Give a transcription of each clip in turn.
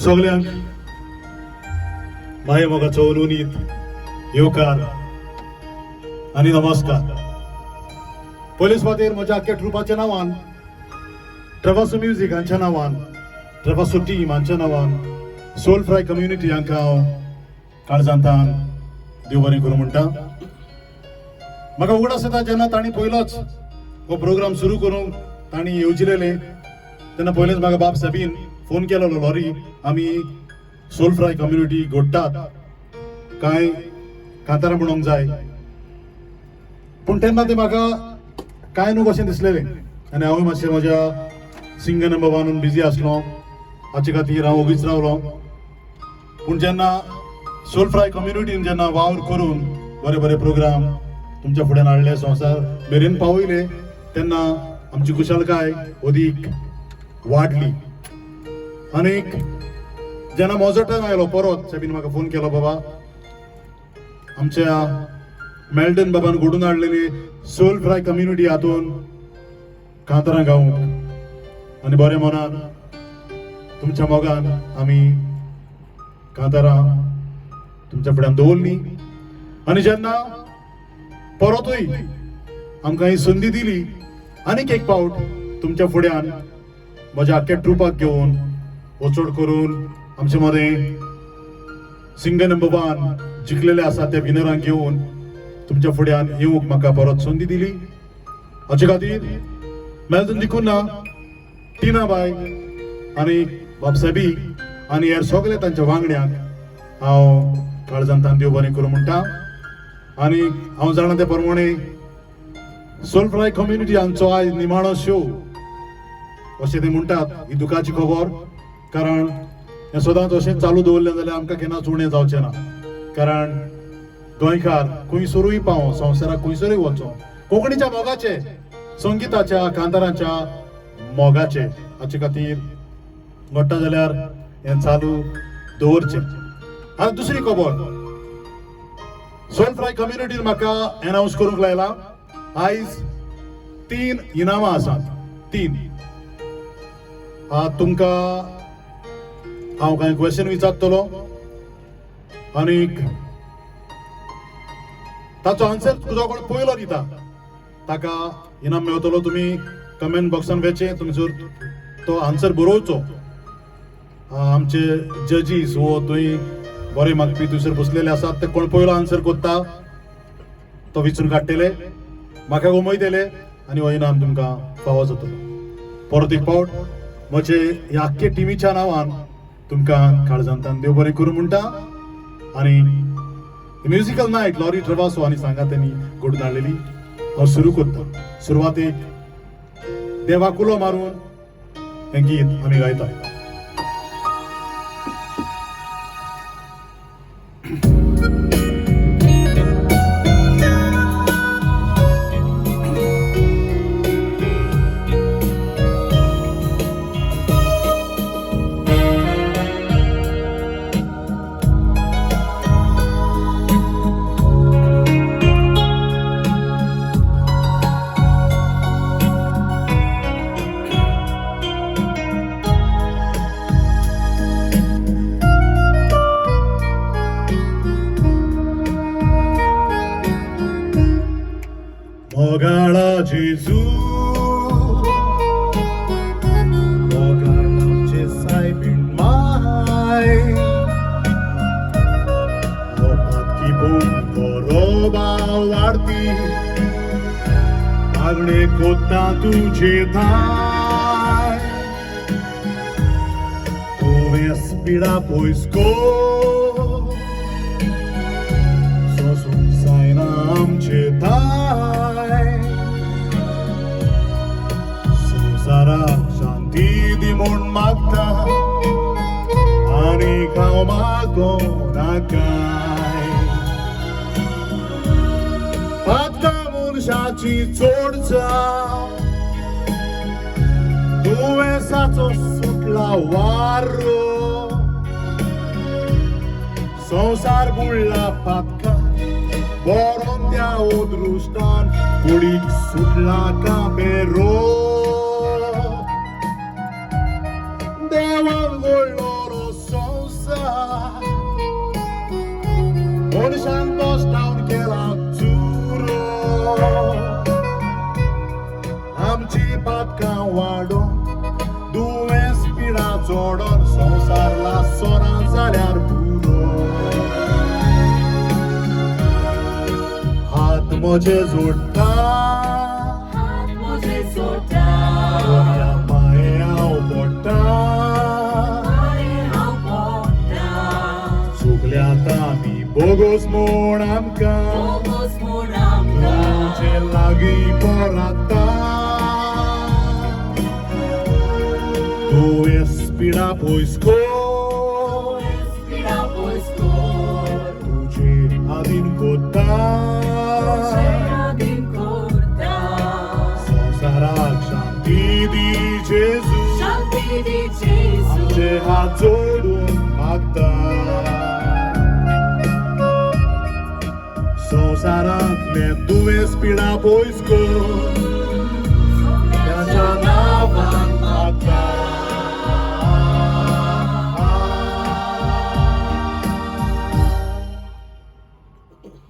सगळ्यांक माये मोगाचो उलोवनीत येवकार आनी नमस्कार. पयले सुवातेर म्हज्या आख्या ट्रुपाच्या नांवान, ट्रॅवासो म्युझिक हांच्या नांवान, ट्रॅवासो टीम हांच्या नांवान, सोल फ्राय कम्युनिटी हांकां हांव काळजांतान देव बरें करूं म्हणटा. म्हाका उगडास येता जेन्ना तांणी पयलोच हो प्रोग्राम सुरू करूंक तांणी येवजिलेले तेन्ना पयलेच म्हाका बाब सबीन फोन केलोलो लॉरी आमी सोल फ्राय कम्युनिटी घडटात कांय कांतारां म्हणूंक जाय. पूण तेन्ना ते म्हाका कांय न्हू कशें दिसलेलें आनी हांवूय मातशें म्हज्या सिंगर नंबर वानून बिजी आसलो. हाचे खातीर हांव ओगीच रावलो. पूण जेन्ना सोल फ्राय कम्युनिटीन जेन्ना वावर करून बरे बरे प्रोग्राम तुमच्या फुड्यान हाडले, संवसार मेरेन पावयले, तेन्ना आमची कुशलकाय अदीक वाडली. आनीक जेन्ना म्हजो टायम आयलो परत, सबीन म्हाका फोन केलो, बाबा आमच्या मेल्टन बाबान घडून हाडलेली सोल फ्राय कम्युनिटी हातून कांतारां गावूंक आनी बरे मनान तुमच्या मोगान आमी कांतारां तुमच्या फुड्यान दवरली. आनी जेन्ना परतूय आमकां ही संदी दिली आनीक एक फावट तुमच्या फुड्यान म्हज्या आख्या ट्रुपाक घेवन वचोड करून आमचे मदें सिंगर नंबर 1 जिखलेले आसा त्या विनरांक घेवन तुमच्या फुड्यान येवंक म्हाका परत संदी दिली. हाचे खातीर मेल्टन दिकुन्ना, टिना बाय आनी बाबसाबी आनी हेर सगळे तांच्या वांगड्यांक हांव काळजांतान देव बरें करूं म्हणटा. आनी हांव जाणा ते प्रमाणे सोल फ्राय कम्युनिटी हांचो आयज निमाणो शो अशें ते म्हणटात. ही दुखाची खबर, कारण हें सदांच अशें चालू दवरलें जाल्यार आमकां केन्नाच उणें जावचें ना. कारण गोंयकार खंयसरूय पावो, संवसाराक खंयसरूय वचो, कोंकणीच्या मोगाचे, संगीताच्या, कांतारांच्या मोगाचे, हाचे खातीर घडटा जाल्यार हें चालू दवरचें. आनी दुसरी खबर, सोल फ्राय कम्युनिटीन म्हाका अनाउन्स करूंक लायला आयज 3 इनामां आसात. 3 तुमकां हांव कांय क्वेश्चन विचारतलो आनीक ताचो आन्सर तुजो कोण पयलो दिता ताका इनाम मेळटलो. तुमी कमेंट बॉक्सान वेचे, तुमी जर तो आन्सर बरोवचो, आमचे जजीस वो थंय बरे मागपी थंयसर बसलेले आसात, ते कोण पयलो आन्सर कोत्ता तो विचून काडटले, म्हाका उमयतले आनी हो इनाम तुमकां फावो जातलो. परत एक फावट म्हजे ह्या आख्खे टिमीच्या नांवान तुमकां काळजांतान देव बरें करूं म्हणटा. आनी म्युजिकल नायट लॉरी ट्रॅवासो आनी सांगात्यांनी घडून हाडलेली हांव सुरू करता. सुरवातेक देवाक उलो मारून हें गीत आमी गायता. Mogala Jesu, Mogala Jesai bin mai, Opat kibun koroba warti, Magne kota tuje thai, Oves pida poisko, Sosum sainam chetai. संवसारा शांती दी म्हूण मागता आनी हांव मागो नाकाय. आतां मनशाची चोड जाव, दुयेंसाचो सुटला वारो, संवसार बुडला पातका, बरोन त्या ओदृश्टान कुडीक सुटला कामेरो. देवान घडलो रोसो मनशान कश्टावन केला चुरो आमची पातकां वाडोन दुयेंस पिडा चोडोन संवसारला सोरां जाल्यार पुरो हात म्हजे जोडटा या माये हांव पडटा चुकल्यात आमी बोगोस म्हूण आमकां तुजे लागीं पोरांता दुयेंस पिडा पयस कोर तुजे आदीन कोत्ता संवसाराक शांती दी जेजू आमचे हात जोडून मागता संवसारांतले दुयेंस पिडा पयस कोर त्याच्या नांवान मागता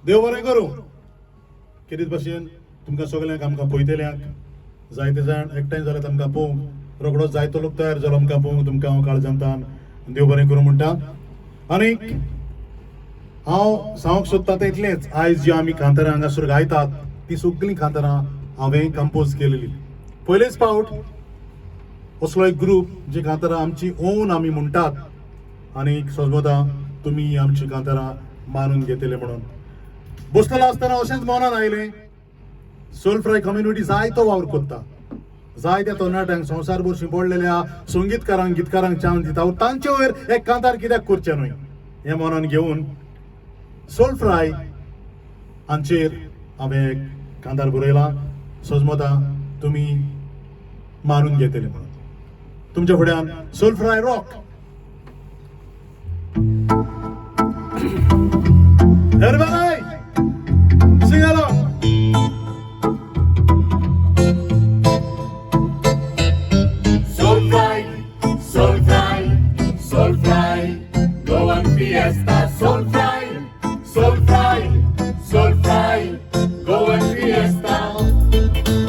देव बरें करूं कितें भाशेन तुमकां सगल्यांक आमकां पळयतल्यांक जायते जाण एकठांय जाल्यात आमकां पळोवंक रोखडोच जायतो लोक तयार जालो आमकां पळोवंक तुमकां हांव काळजांतान देव बरें करूं म्हणटा आनीक हांव सांगूंक सोदतां तें इतलेंच आयज जी आमी कांतारां हांगासर गायतात ती सगळीं कांतारां हांवें कंपोज केलेलीं पयलेच फावट असलो एक ग्रूप जी कांतारां आमची ओन आमी म्हणटात आनीक सजमता तुमी आमची कांतारां मानून घेतले म्हणून बसलेलो आसतना अशेंच मनान आयलें सोलफ्राय कम्युनिटी जायतो वावर कोत्ता जायत्या तरणाट्यांक संवसारभर शिंपडलेल्या संगीतकारांक गितकारांक चान्स दिता तांचे वयर एक कांतार कित्याक करचें न्हय हें मनान घेवन सोलफ्राय हांचेर हांवें एक कांतार बरयला सजमता तुमी मानून घेतले म्हणून तुमच्या फुड्यान सोलफ्राय rock Everybody, sing along. Soulfry, Soulfry, Soulfry, go on fiesta. Soulfry, Soulfry, Soulfry, go on fiesta.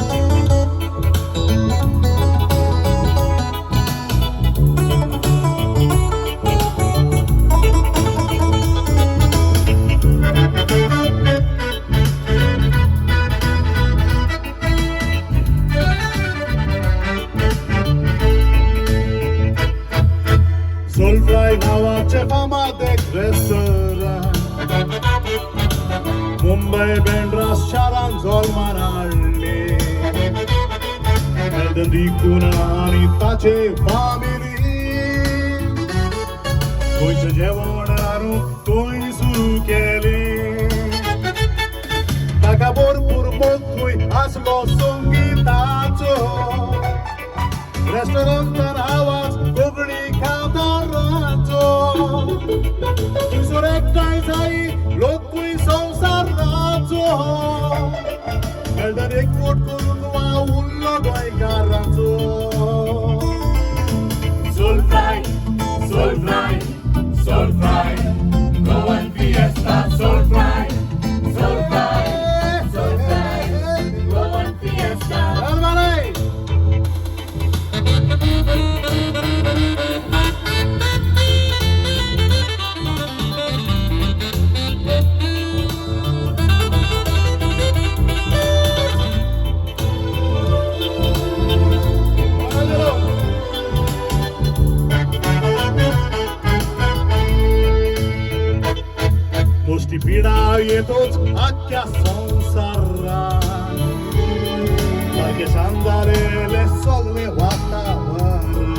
Soulfry नावाचे फामाद एक रेस्टॉरंट मुंबई बँड्रा शारांत जल्मान हाडले देखून आनी ताचे फामिली गोंयचें जेवण रांदूंक थंय सुरू केलें ताका भरपूर मोगूय आसलो संगीताचो रेस्टॉरंटान आवाज कोंकणी कांतारांचो थंयसर एकठांय जायी लोकूय संवसाराचो मेळटन एकवट करून वा उरलो गोंयकारांचो Soulfry, Soulfry, Soulfry, go on fiesta. Soulfry, Soulfry, Soulfry, go on fiesta. Everybody! गोष्टी पिडा येतोच आख्या संवसारान सारके शांत जालेले सगळे वातावरण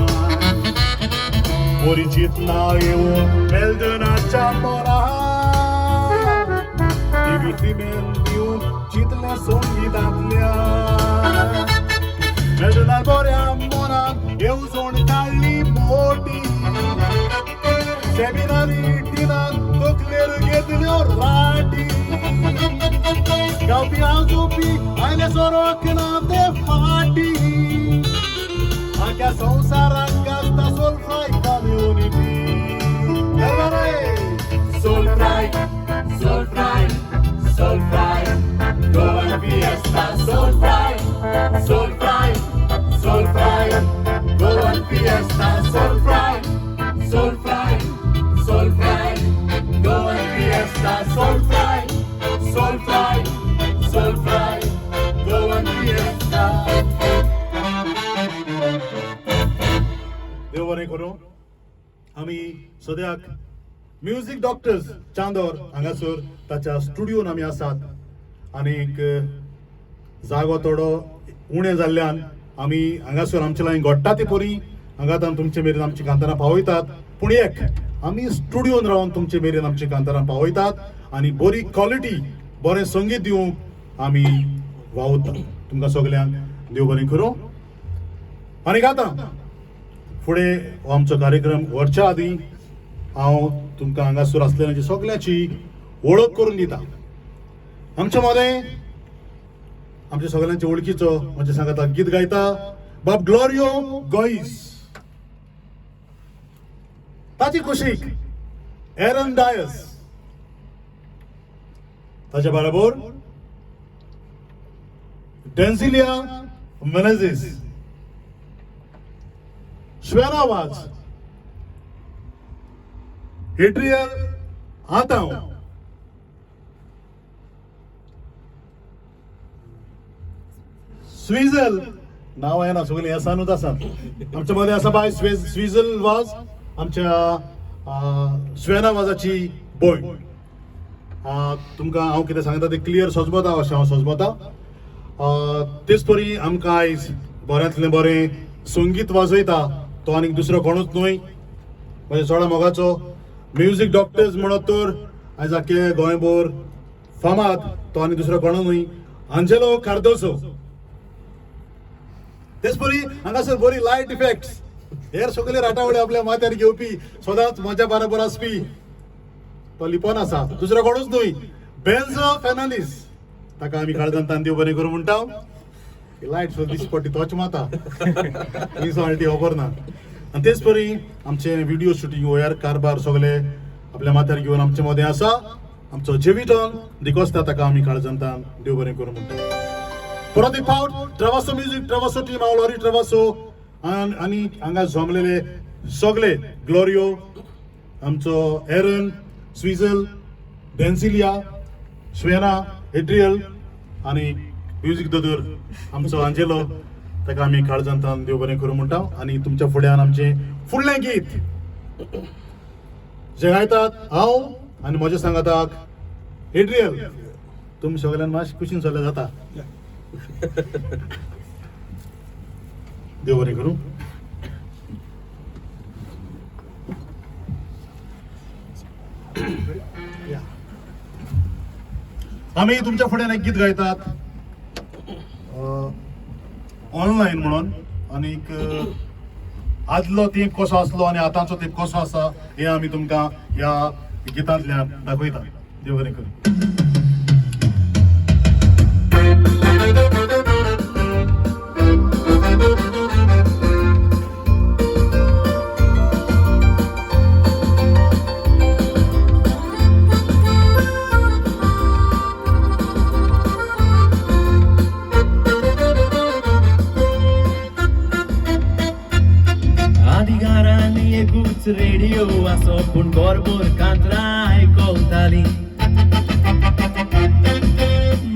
परिचित ना येवं मेलडनाच्या मोरान टीव्ही फिमेल दिवन चितले संगीतांतल्या मेलडनार बऱ्या मनान येवजण काडली मोठी सेमिनारी टिनान तकलेर घेतल्यो राटी गावपी आजोपी आयले सोरोक ना ते फाटी आख्या संवसाराक गाजता सोलफ्राय community fiesta, soul fry, soul fry, soul fry. Goan fiesta, soul fry, soul fry, soul fry. Goan fiesta. देव बरें करूं. आमी सद्याक म्युझिक डॉक्टर्स चांदोर हांगासर ताच्या स्टुडिओन आमी आसात आनीक जागो थोडो उणें जाल्ल्यान आमी हांगासर आमचे लायन घडटा ते परी हांगातान तुमचे मेरेन आमची कांतारां पावयतात. पूण एक आमी स्टुडिओन रावन तुमचे मेरेन आमची कांतारां पावयतात आनी बरी क्वॉलिटी बरें संगीत दिवंक आमी वावुरतात. तुमकां सगल्यांक देव बरें करूं. आनीक आतां फुडें हो आमचो कार्यक्रम व्हरच्या आदीं हांव तुमकां हांगासर आसलेल्यांची सगळ्यांची वळख करून दिता. आमचे मदें आमच्या सगळ्यांच्या वळखीचो म्हणजे सांगाता गीत गायता बाब ग्लोरियो गोईस. ताची कुशीक एरन डायस. ताच्या बरोबर डेन्सिलिया मेनेझिस, श्वेना वाज, एड्रियल आताव, स्विझल नाव आहे ना सगळे येसानूच आसात. आमच्या मध्ये आसा बाय स्विझल वाज आमच्या श्वेना वाजाची बोय. तुमकां हांव कितें सांगता ते क्लियर सजमता अशें हांव सजमता. तेच परी आमकां आयज बऱ्यांतलें बरें संगीत वाजयता तो आनीक दुसरो कोणूच न्हय. म्हणजे चोडा मोगाचो म्युझिक डॉक्टर्स म्हणत तर आयज आख्खे गोंयभर फामाद तो आनी दुसरो कोणूच न्हय आंजेलो कार्दोसो. तेच परी हांगासर बरी लायट इफेक्ट्स हेर सगळे राटावळे आपल्या माथ्यार घेवपी सदांच म्हज्या बरोबर आसपी तो लिपोन आसा दुसरो कोणूच न्हय बेन्झो फेर्नांडीस. ताका आमी काळजांतान देव बरें करूं म्हणटा. लायट सो दिसता पडटी तोच माता ही साल्टी खबर ना. आनी तेच परी आमचे व्हिडिओ शुटींग वयर कारबार सगळे आपल्या माथ्यार घेवन आमचे मदें आसा आमचो जेविटॉन दिकोस्ता. ताका आमी काळजांतान देव बरें करूं म्हणटा. परत एक फावट ट्रवासो म्युझिक ट्रवासो टीम आवलोरी ट्रवासो आनी हांगा जमलेले सगळे ग्लोरियो आमचो एरन, स्विझल, डेन्सिलिया, श्वेना, एड्रियल आनी म्युझिक दोतोर आमचो आंजेलो ताका आमी काळजांतान देव बरें करूं म्हणटा. आनी तुमच्या फुड्यान आमचें फुडलें गीत जे गायतात हांव आनी म्हज्या सांगाताक एड्रियल. तुमी सगळ्यान मातशें कुशीन चल्ले जाता. देव बरें करूं. आमी तुमच्या फुड्यान एक गीत गायतात ऑनलायन म्हणून. आनीक आदलो तेंप कसो आसलो आनी आतांचो तेंप कसो आसा हें आमी तुमकां ह्या गितांतल्यान दाखयता. देव बरें करूं. रेडिओ आसो पूण गोरबोर कांतरां आयकवताली.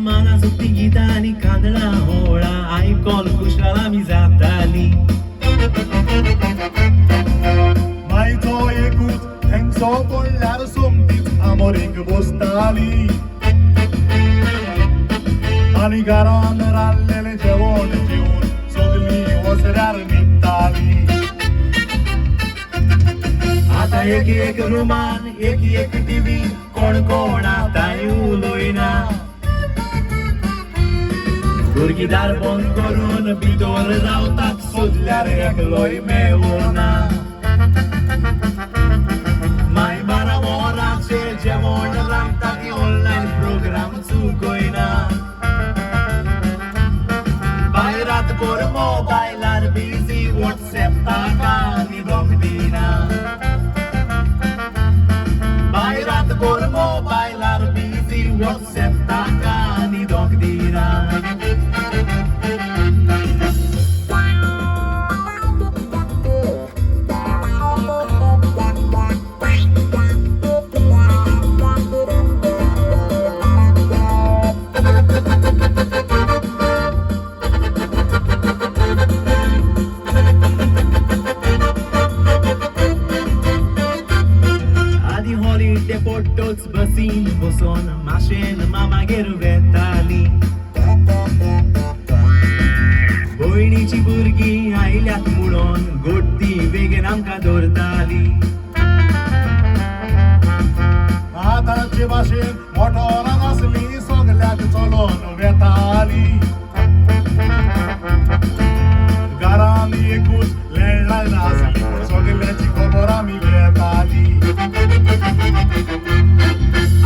माना सुट्टी गितां आनी कांदळां होळा आयकोन खुशाल आमी जाताली. मायचो एकूच थँक्सो पडल्यार सोमतीच आमोरेक बसताली. आनी घरान रांदलेलें जेवण जेवन सगळीं वसऱ्यार न्हिदताली. आतां एक एक रुमान एक टीव्ही कोण कोण आतांय उलोयना. भुरगीं दार बंद करून भितर रावतात सोदल्यार एकलोय मेळना. माय 12 वरांचेर जेवण रांदता ती ऑनलायन प्रोग्राम चुकयना. बाय रातभर मोबायलार बिजी व्हॉट्सॅप ताका न्हिदोंक दिना. बाय रातभर मोबायलार बिजी व्हॉट्सॅप ताका न्हिदोंक दिना. एकवटोच बसीन बसोन माशेन मामागेर वेताली भयणीची भुरगीं आयल्यात म्हणून गोट्टी बेगीन आमकां दवरताली आतांचे भाशेन मोटोरां नासली सगल्याक चलोन वेताली घरान एकूच लँडलायन आसली पूण सगल्याची खबर आमी घेताली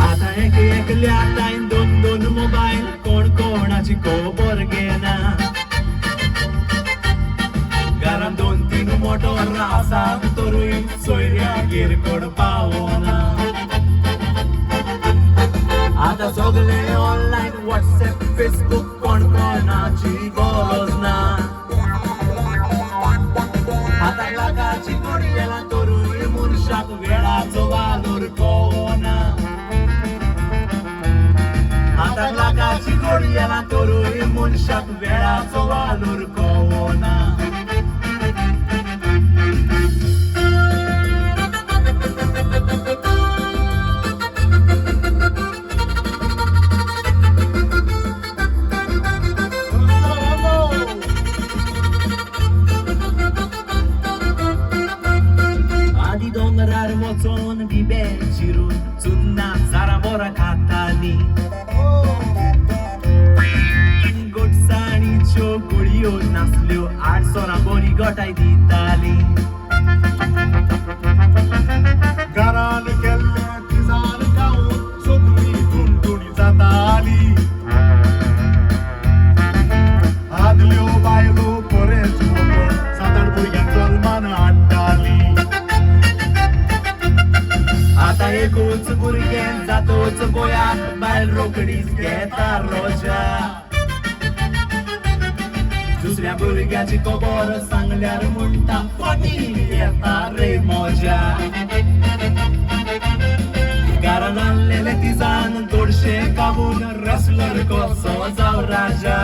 आतां एक एकल्या हातान दोन दोन मोबायल कोण कोणाची खबर घेना घरान दोन तीन मोटोर आसात तरूय सोयऱ्यागेर कोण पावना आतां सगळे ऑनलायन व्हॉट्सएप फेसबुक कोण कोणाची गरज ना आतां लागाची कोडी गेला तरूय मनशाक वेळाचो वालोर कळना आतां लागाची कोडी गेला तरूय मनशाक वेळाचो वालोर कळना आदी दोंगरार वचोन बिबे चिरून चुन्ना जारा बोरा खाताली गोटसाणीच्यो गुळयो नासल्यो 8 सोरां बरी गोटाय दिताली घरान केल्ले तिजान खावन सगळीं टुणटुणी जाताली आदल्यो बायलो बरेच मोठो 7-8 भुरग्यांक जल्मान हाडटाली आतां एकूच भुरगें जातोच गोंयांत बायल रोकडीच घेता रोजा दुसऱ्या भुरग्याची खबर सांगल्यार म्हणटा फाटीं येता रे मजा घरान आणलेले तिजान तोडशे काबून रसलर कसो जाव राजा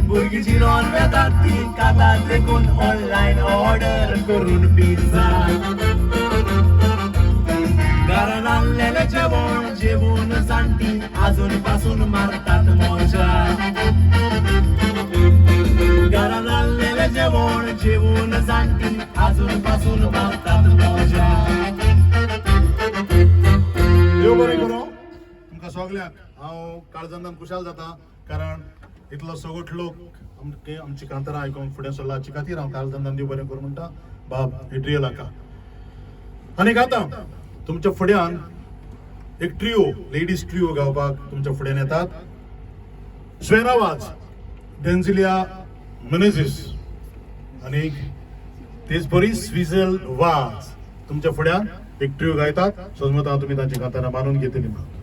भुरगीं जिरोन वेतात ती कातात देखून ऑनलायन ऑर्डर करून पिझ्झा घरान आणलेले जेवण जेवून जाणटी अजून पासून मारतात मजा घरान आणलेले जेवण जेवून जाणटी अजून पासून मारतात मजा देव बरें करूं तुमकां सगल्यांक हांव काळजांतल्यान खुशाल जाता कारण इतलो सगळोट लोक आमची कांतारां आयकूंक फुडें सरला हाचे खातीर हांव काळजांतल्यान देव बरें करूं म्हणटा बाब एड्रियल हाका आनीक आतां तुमच्या फुड्यान एक ट्रिओ लेडीज ट्रिओ गावपाक तुमच्या फुड्यान येतात स्वेन आवाज डेन्झिलिया मेनेझीस आनीक तेच बरी स्विझल वाज तुमच्या फुड्यान एक ट्रिओ गायतात समजता हांव तुमी तांची कांतारां मानून घेतली म्हणून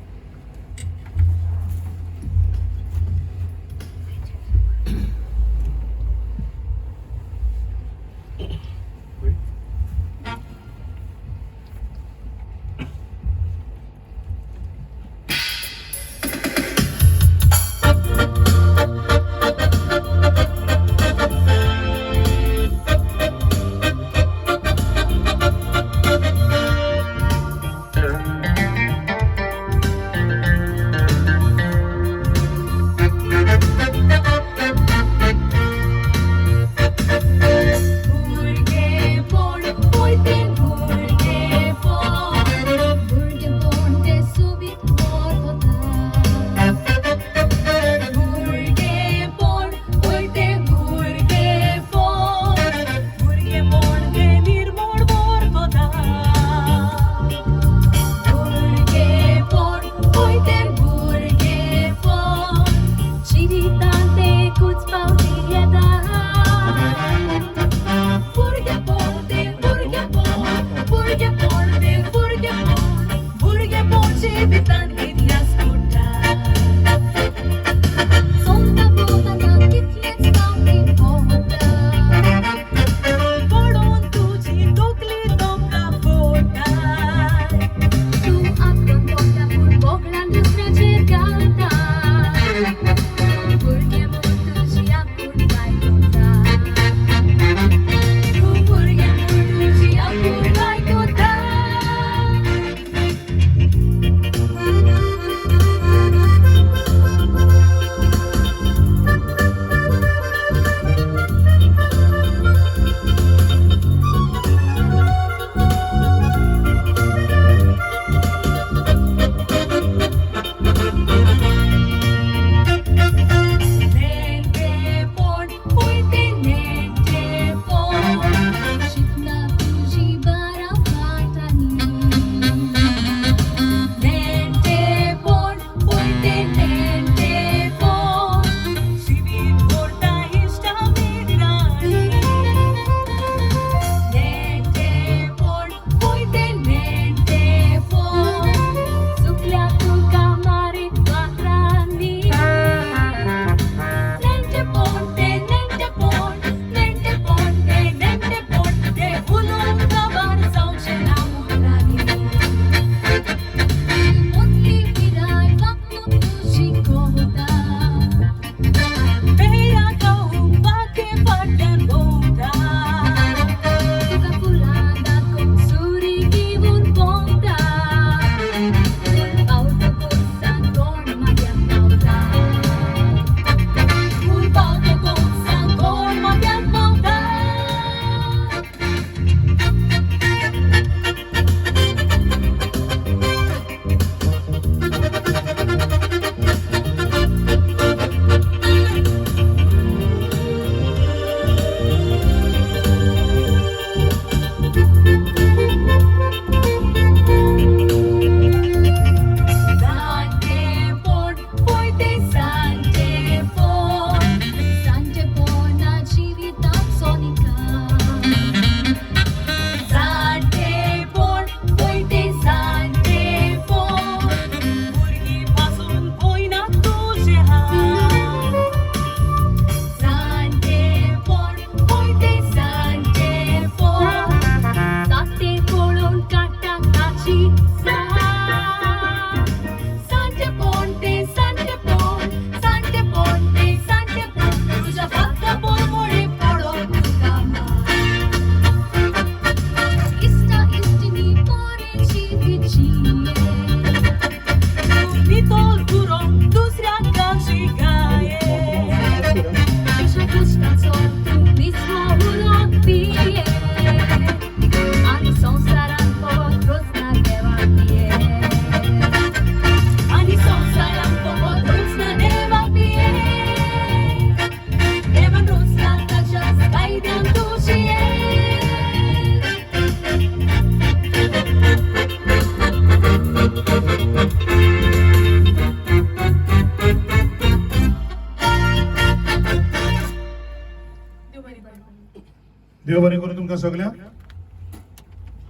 तुमकां सगळ्या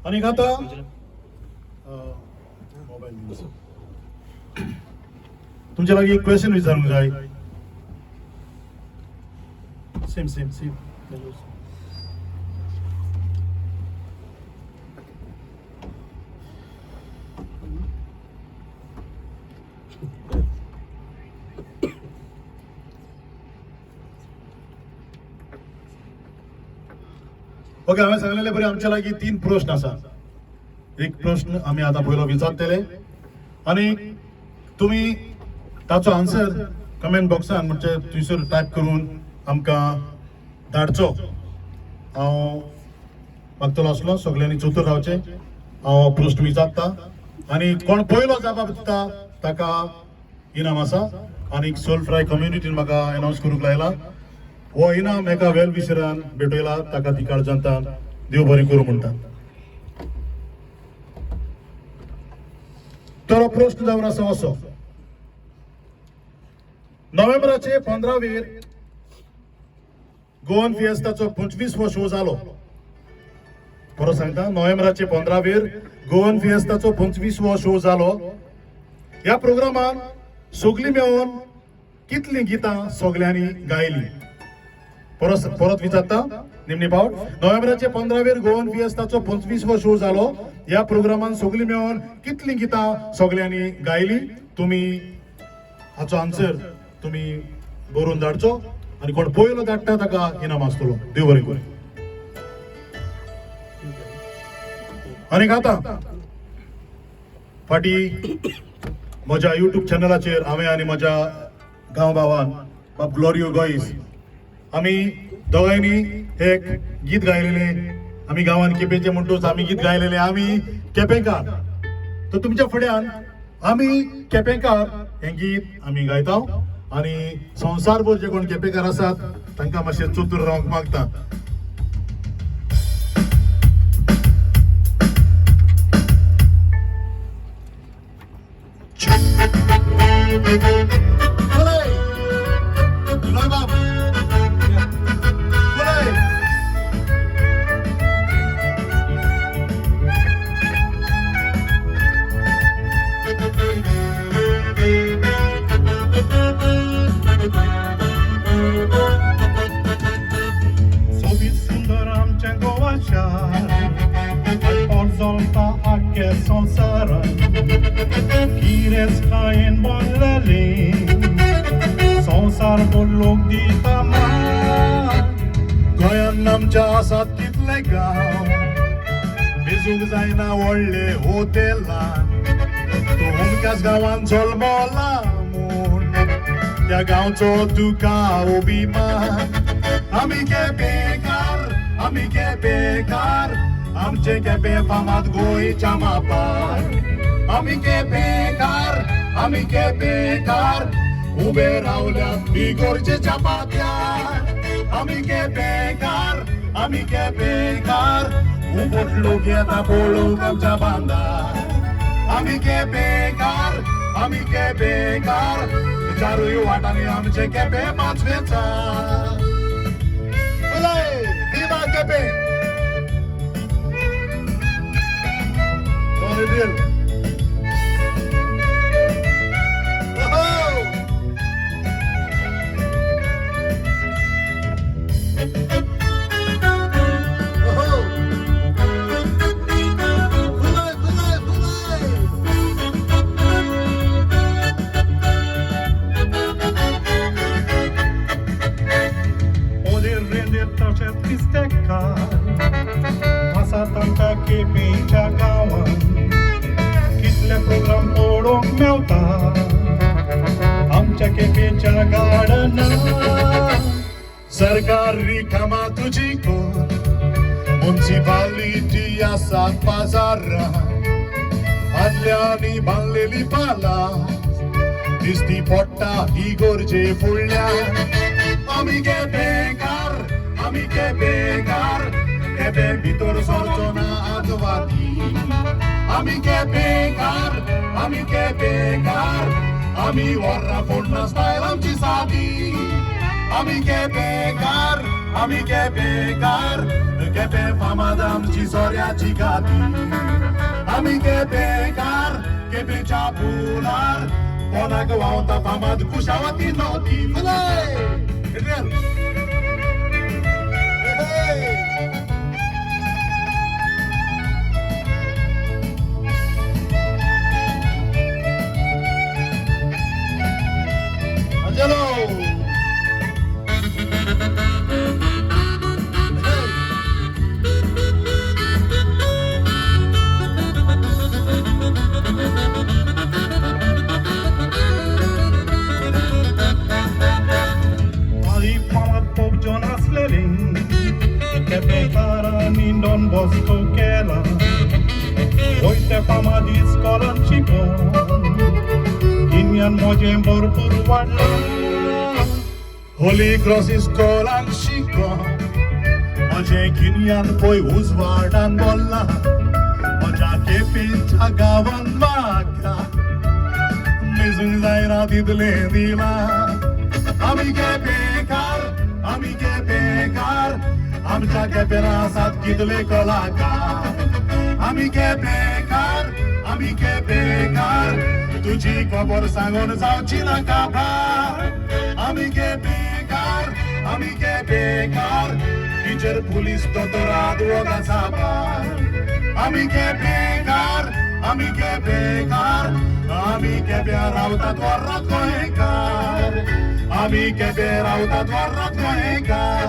आनी आतां तुमच्या लागीं एक क्वेश्चन विचारूंक जाय सेम सेम सेम ओके हांवें सांगलेले बरें आमच्या लागीं 3 प्रश्न आसा एक प्रश्न आमी आतां पयलो विचारतले आनी तुमी ताचो आन्सर कमेंट बॉक्सान म्हणजे थंयसर टायप करून आमकां धाडचो हांव मागतलो आसलो सगळ्यांनी चतूर रावचे हांव प्रश्न विचारता आनी कोण पयलो जाप दिता ताका इनाम आसा आनी सोल फ्राय कम्युनिटीन म्हाका अनाउन्स करूंक लायला हो इनाम एका वेल विशरान भेटयला ताका ती काळजांतान देव बरें करूं म्हणटात तर हो प्रश्न जावन आसा असो नोव्हेंबराचे 15वेर गोवन फिएस्ताचो 25वो शो जालो परत सांगता नोव्हेंबराचे 15वेर गोवन फिएस्ताचो 25वो शो जालो ह्या प्रोग्रामान सगळीं मेळून कितलीं गितां सगळ्यांनी गायलीं परत विचारता निमणी पावट नोव्हेंबराचे 15वेर गोवन फिएस्ताचो 25वो शो जालो ह्या प्रोग्रामान सगळीं मेळून कितलीं गितां सगळ्यांनी गायलीं तुमी हाचो आन्सर तुमी बरोवन धाडचो आनी कोण पयलो धाडटा ताका इनाम आसतलो देव बरें करूं आनीक आतां फाटी म्हज्या युट्यूब चॅनलाचेर हांवें आनी म्हज्या गांव भावान बाब ग्लोरियो गोईस आमी दोगांयनी एक गीत गायलेले आमी गांवान केपेंचे म्हणटूच आमी गीत गायलेले आमी केपेंकार तर तुमच्या फुड्यान आमी केपेंकार हें गीत आमी गायता आनी संवसारभर जे कोण केपेंकार आसात तांकां मातशें चतूर रावंक मागता गोंयान आमच्या आसात कितले गांव भिजूंक जायना व्हडले हॉटेलान तूं हुमक्याच गांवान जल्मला म्हूण त्या गांवचो तुका अभिमान आमी केपेंकार आमचे केपें फामाद गोंयच्या मापार आमी केपेंकार उबे रावल्यात बिगोरचेच्या पात्यार आमी केपेंकार उबट लोक येता पळोवंक आमच्या बांदार आमी केपेंकार चारूय वाटांनी आमचे केपें पांचवेचा दिमा केपें केपेंच्या गांवान कितले प्रोग्राम पळोवंक मेवता आमच्या केपेंच्या गार्डनान सरकार रिकामा तुजी कोर म्युनिसिपालिटी आसात बाजारांत आदल्यांनी बांदलेली पाला दिसती पडटा ही गोरजे फुडल्यान आमी केपेंकार केपें भितर सरचो ना आदवाती आमी केपेंकार आमी वर्रां फोडना स्टायल आमची सादी आमी केपेंकार आम्ही केपेकार केपे फामाद आमची सोऱ्याची गाती आम्ही केपेकार केपेच्या पुलार कोणाक वावता फामाद कुशावती नव्हती आई फामाद खूप जण असलेले केपेकारांनी डॉन बॉस्को केला वयते फामाद इस्कॉलान शिकून गिन्यान मोजें भरपूर वाडलें होली क्रॉस इस्कॉलान शिकून म्हजें गिन्यान पळय उजवाडान बोल्ला म्हज्या केपेच्या गांवान म्हाका मेजूंक जायना तितलें दिला आमी केपेकार आमच्या केपेर आसात कितले कलाकार आमी केपेकार तुजी खबर सांगून जावची नाका भार आमी केपेकार टिचर पुलीस दोतोराद वोगा साबार आमी केपेकार आमी केप्या रावतात वर्रात गोंयकार आमी केपे रावतात वर्रात गोंयकार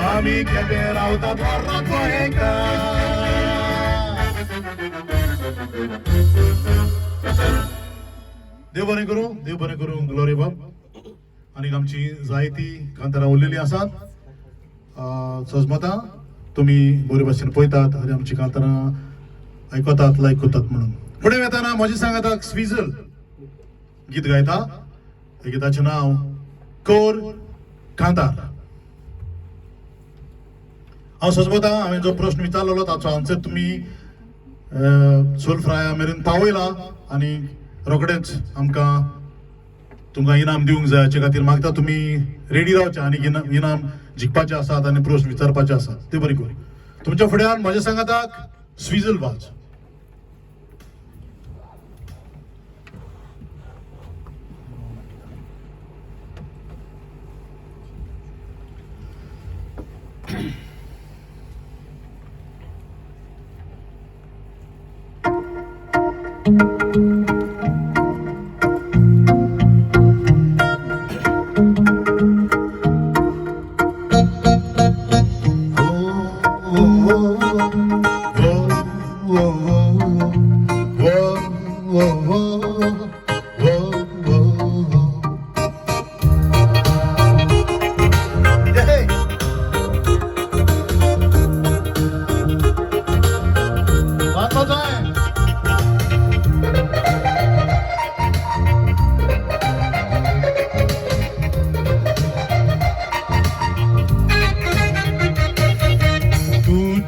आमी केपे रावतात वर्रात गोंयकार देव बरें करूं ग्लोरी बाब आनी आमची जायती कांतारां उरलेली आसात सजमता तुमी बरे भाशेन पळयतात आनी आमची कांतारां आयकतात लायक करतात म्हणून फुडें वेताना म्हजे सांगाताक स्विझल गीत गायता हे गिताचें नांव कोर कांतार हांव सजमता हांवें जो प्रश्न विचारलेलो ताचो आन्सर तुमी सोल फ्राया मेरेन पावयला आनी रोखडेंच आमकां तुमकां इनाम दिवंक जाय हाचे खातीर मागता तुमी रेडी रावचे आनी इनाम जिखपाचे आसात आनी प्रश्न विचारपाचे आसात ते बरें करून तुमच्या फुड्यान म्हज्या सांगाताक स्विझल वाज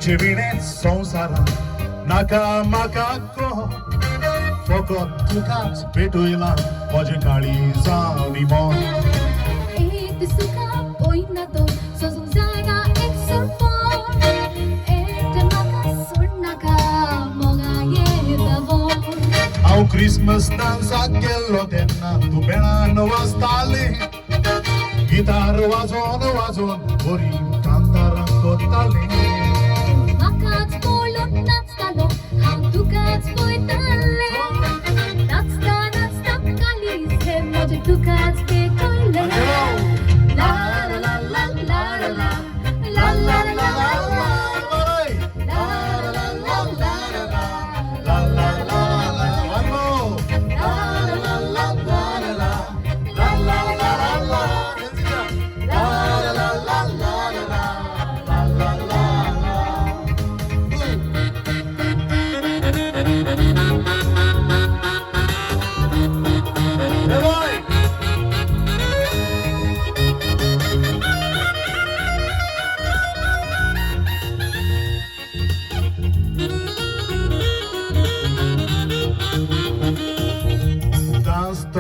संसारात नाका म्हाका फकत तुकाच भेटयला म्हजे काळीजांनी मन एक सुखा पयना तो सोजूंक जायना एक सरपण एकटे म्हाका सोड नाका मोगा येता बोन हांव क्रिसमस डान्साक गेल्लो तेन्ना तूं बेळान वाजताली गिटार वाजोवन बरी कांतारां कोत्ताली म्हाकाच पळोवन नाचतालो हांव तुकाच पळयतालें नाचता नाचता कालीज हे म्हजें तुकाच पेटयलें ला ला ला ला ला ला ला ला ला ला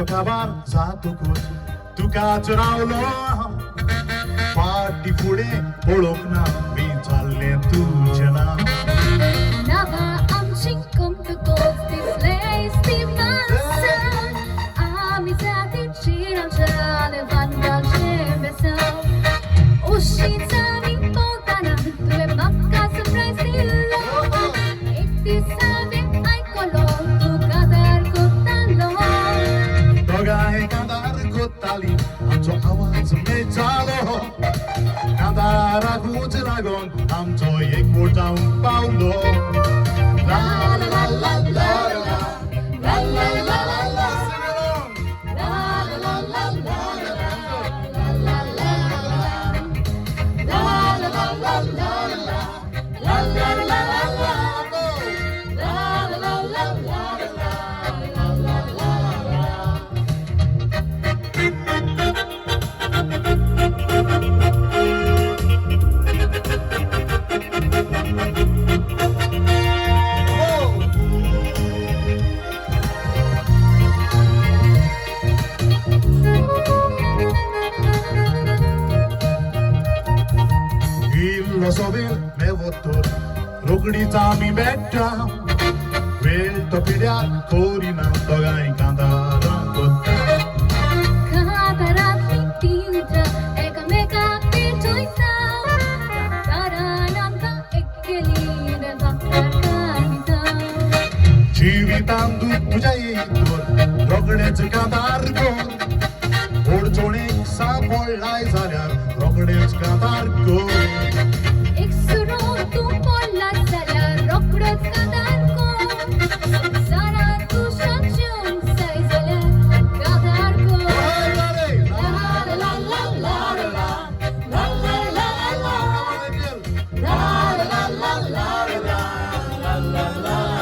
Acabar, já tocou, tu cá tirá o ló, फाटी फुडे पळोवंक ना मी चालले तुझे नाव Nava amching kom to gold display Steve Manson Ami zati chiram chale vanda chebesa Ushita mi potana Tue makka surprise dillo Ekti sabe ai kolo Tu kadar kotalo दोघांनी कांदार कोत्ताली आमचो आवाज मेचालो कांदारा गूंज लागून आमचो एक बोट जावन पावलो ला ला ला ला ला ला ला ला ला ला ला La la la la la la la la la la la la la la la la la Illo sovel me votor रोकडीच आम्ही बेट्टा वेळ तो पिड्यार कोरिना दोघांनी कांदारा कोत्ता Kadaratli tinta ekmekak pitoita Tarananta ekkeline vakkar kanita जिवितान दूध तुझ्या येतोर रोकडेच कांदार कोर ओडचोणेक सापडलाय जाल्यार रोकडेच कांदार कोर एक सुरो तू पडलास जाल्यार रोखडोच कांदार कोर संवसारांत तूं शांतून जाय जाल्यार कांदार core La la la la la la la la la la la la la la la la la la la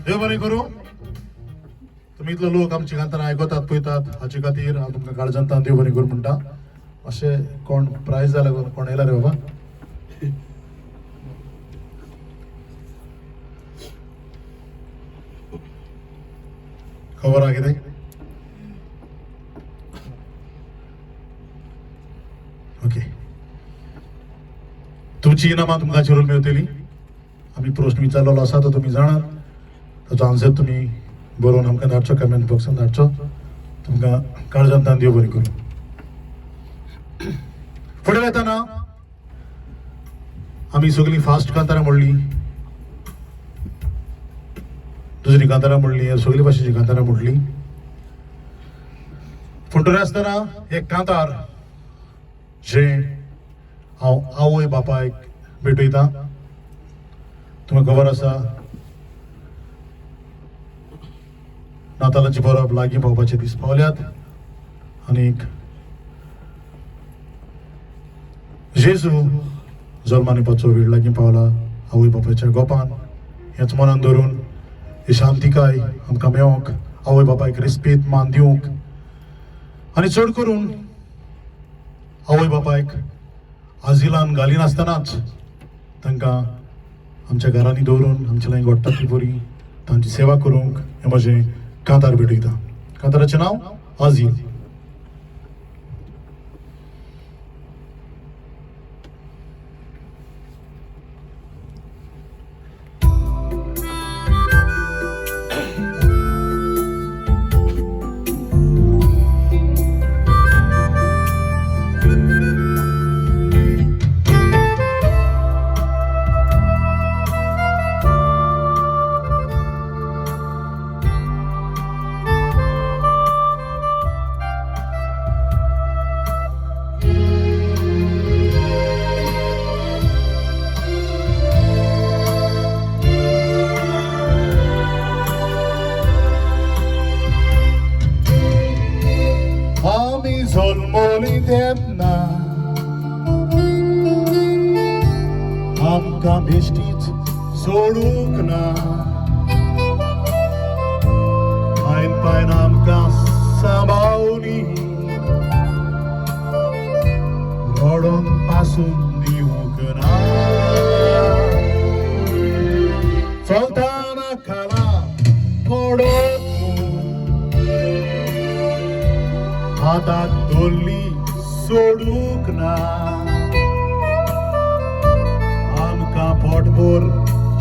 देव बरें करूं तुमी इतलो लोक आमची गांताना आयकतात पळयतात हाचे खातीर हांव तुमकां काळजांतान देव बरें करूं म्हणटा अशें कोण प्रायज जाल्या कोण येयला रे बाबा खबर आहा कितें ओके तुमची इनामां तुमकां चिरून मेळटली आमी प्रश्न विचारलेलो आसा तो तुमी जाणात ताचो आन्सर तुमी बरोवन आमकां धाडचो कमेंट बॉक्सान धाडचो तुमकां काळजांतान देव बरें करूं फुडें वयताना आमी सगळीं फास्ट कांतारां म्हणली दुसरी कांतारां म्हणली सगळी भाशेची कांतारां म्हणली फुंटोरे आसतना एक कांतार जें हांव आवय बापायक भेटयता तुमकां खबर आसा नातालाची परब लागीं पावपाचे दीस पावल्यात आनीक जेजू जल्मान येवपाचो वेळ लागीं पावला आवय बापायच्या गोपान हेच मनान धरून ही शांतिकाय आमकां मेळोंक आवय बापायक रिस्पेत मान दिवंक आनी चड करून आवय बापायक आजिलान घालिनासतनाच तांकां आमच्या घरांनी दवरून आमचे लायक घडटा ती बरी तांची सेवा करूंक हें म्हजें कांतार भेटयता कांताराचें नांव आजील जल्मली तेन्ना आमकां बेश्टीच सोडूंक ना बायन आमकां सांबाळली रडोन पासून दिवंक ना चलताना खाला कडक हातात धरली सोडूंक ना आमकां पोटभर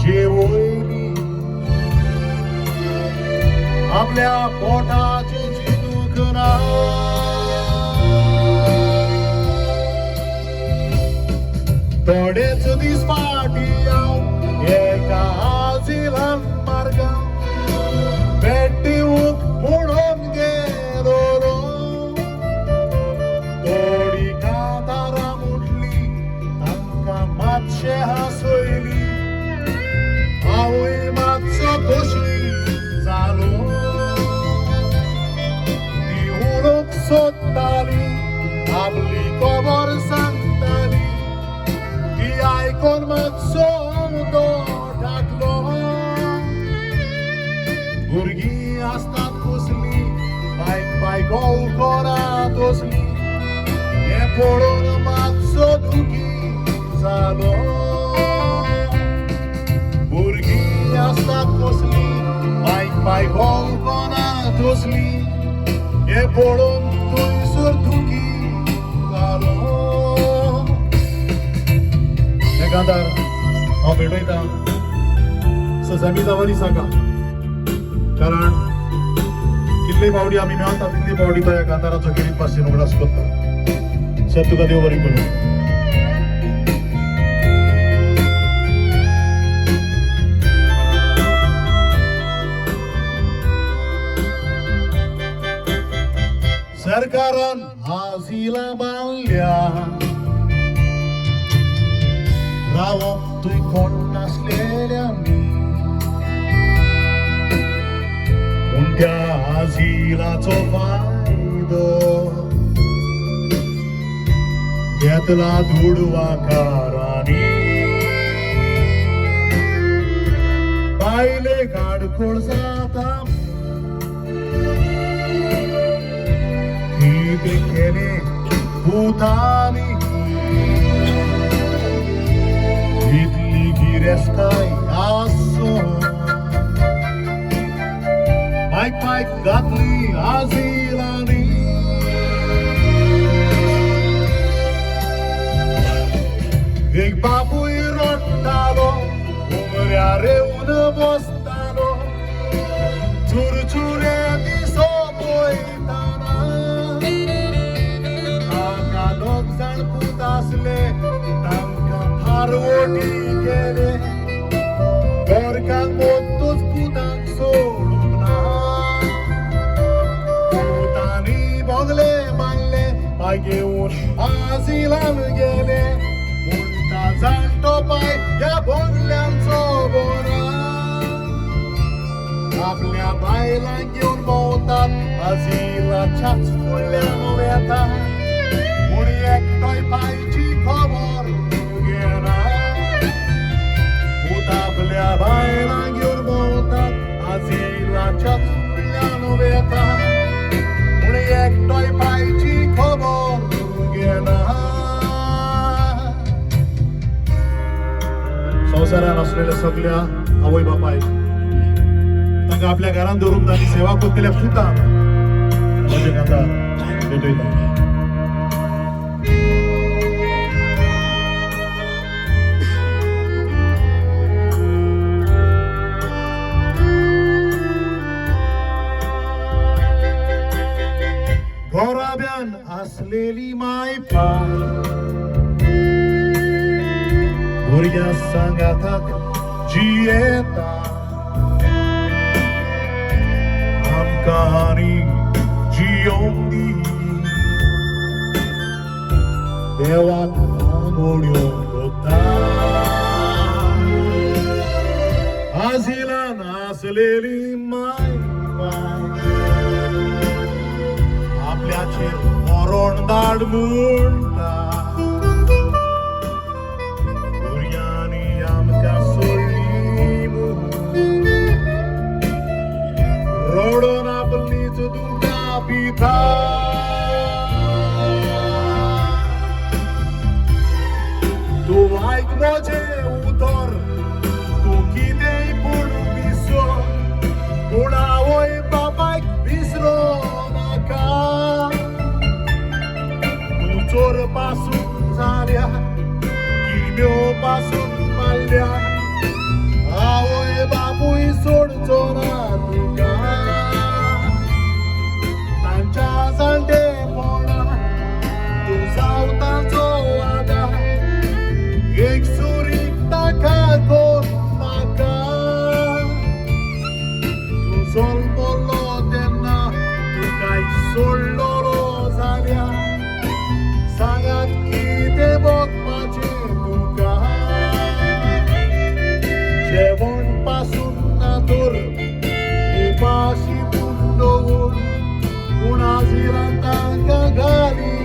जेवयली आपल्या पोटाचे चिंतूंक ना थोडेच दीस फाटी हांव एका आजिलान मार्गां भेट दिवंक म्हणून गेलोलो थोडी कांतारां मुटली तांकां मातशें हांसयली हांवूय मातसो खोशी जालो ती उलोवंक सोदताली आपली खबर सांगताली ती आयकोन मातसो तो टाकलो भुरगीं आसतात कसली बायक गोळकोरांत वसली हें पळोवन मातसो दुखी जालो भुरगीं आसतात कसली बायक गोळकोरांत वसली हें पळोवन थंयसर दुखी जालो हे गांधार हांव भेटयता सजामी जावरी सांगा कारण कितले पावडी आमी मेळटा तितली पावडी तो ह्या गांधाराचो गिरीत भाशेन उगडास करता सर तुका देव बरें करूं सरकारान आजिलां बांदल्या रावप तुय कोण नासलेल्यांनी पूण त्या आजिलाचो फायदो घेतला दुडवाकारांनी बायले काडकोळ जाता कितें केलें भुतांनी इतली गिरेस्ताय आसो मायक घातली आजिलांनी एक बापूय रडटालो उमऱ्यार येवन बसतालो चुरचुरे दिसो पळयताना ताका दोग जाण पूत आसले तांकां थारवटी केले गोरकांक मोत्तूच पुतांक सोडूंक ना पुतांनी बोगले मारले पांय घेवन आजिलान गेले उलटा जाणटो पांय ह्या बोगल्यांचो बोरा आपल्या बायलांक घेवन भोंवतात आजिलाच्याच फुडल्यान वेता पूण एकटोय पांयची खबर घेना भूत आपल्या बायलांक घेवन भोंवतात आजिलाच्याच फुडल्यान वेता पूण एकटोय पांयची खबर घेना संवसारान आसलेल्या सगळ्या आवय बापायक तांकां आपल्या घरांत दवरून तांणी सेवा करतल्या पुतांक म्हजे गांधार भेटयता घोराब्यान आसलेली माय पाय भुरग्या सांगाताक जियेता आमकां आनी जियोंक दी देवाक आंगोड्यो करता आजिलान आसलेली माय आपल्याचेर मरण दाड म्हणटा भुरग्यांनी आमकां सोडली रडोन आपली पासून झाल्या किरम्यो पासून मारल्या आवय बापूय सोडचो ना तुका तांच्या जाणटेपणा तूं जावताचो वादा एक सुरीक ताका कोण म्हाका तूं जल्मलो तेन्ना तुकाय सोडलोलो जाल्या सांगात कितें भोगपाचें तुका जेवण पासून नातूर उपाशी दवरून कुणाजीरा तांकां घाली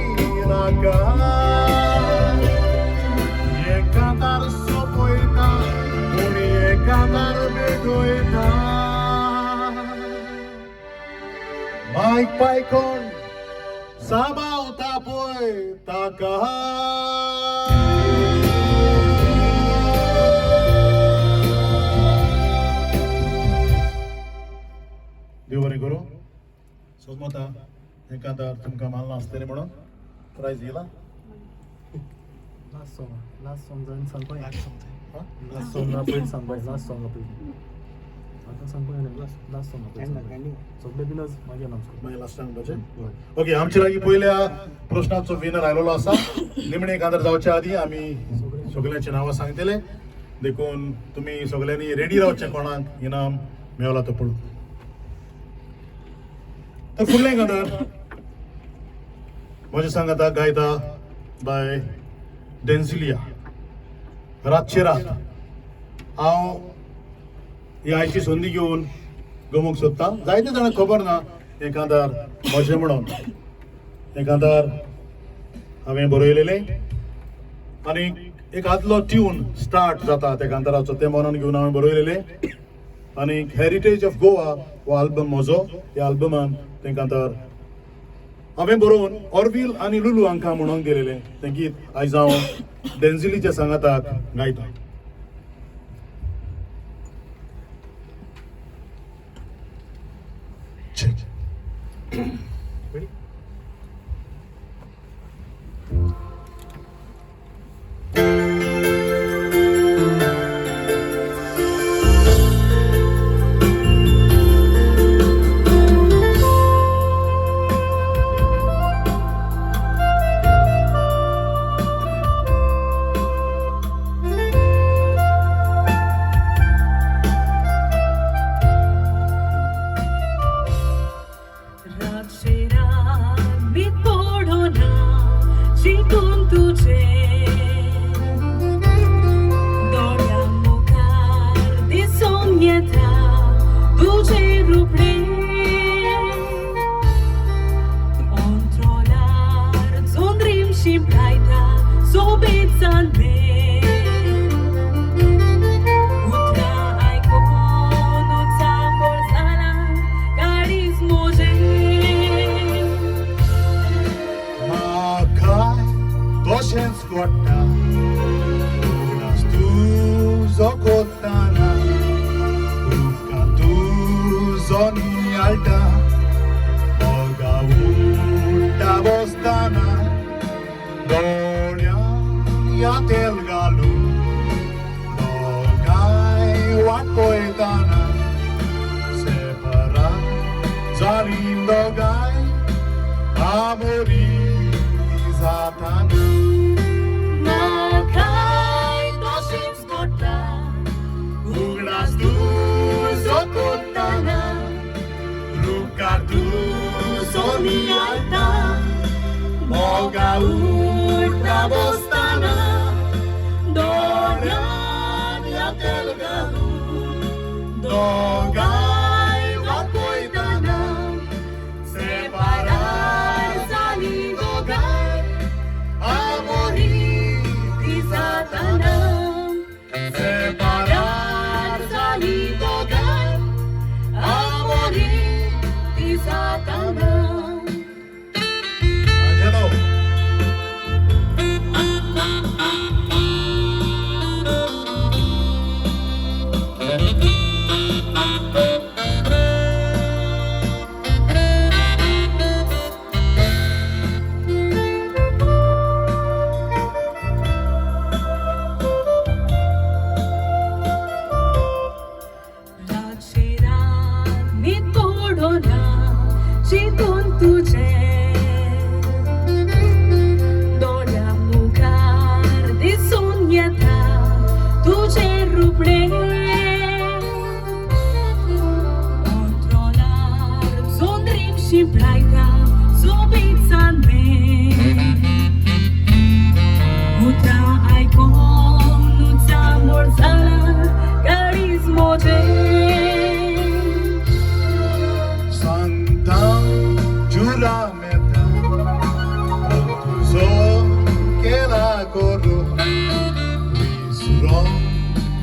नाका एकांतार सोपयता कोणी एकांतार बेगोयता मायक पायकोन सांबाळता पळय ताका देव बरें करूं सोजमता एकांतार तुमकां मानला आसतलें म्हणून प्रायज येयला Last song जावन सांगपा लास्ट सॉंग पयलीं सांगपा लास्ट सॉंग पयलीं आतां सांगपा लास्ट सॉंग पयलीं सगळे बिनच मागीर आमचो मागीर लास्ट सांगपाचें ओके आमचे लागीं पयल्या प्रश्नाचो विनर आयलोलो आसा निमणे एकांतार जावच्या आदीं आमी सगळ्यांची नांवां सांगतले देखून तुमी सगळ्यांनी रेडी रावचें कोणाक इनाम मेवला तो पळोवन तर फुडलें एकांतार म्हजें सांगाता गायता बाय डेन्झिलिया रातचे रात हांव ही आयची संदी घेवन गमूंक सोदतां जायते जाणांक खबर ना एकांतार म्हजें म्हणून एकांतार हांवें बरयलेलें आनी एक आदलो ट्यून स्टार्ट जाता त्या कांताराचो ते मनान घेवन हांवें बरयलेलें आनी हेरिटेज ऑफ गोवा हो आल्बम म्हजो ह्या आल्बमान तें कांतार हांवें बरोवन ऑर्विल आनी लुलू हांकां म्हणून दिलेलें तें गीत आयज हांव डेन्झिलीच्या सांगाताक गायता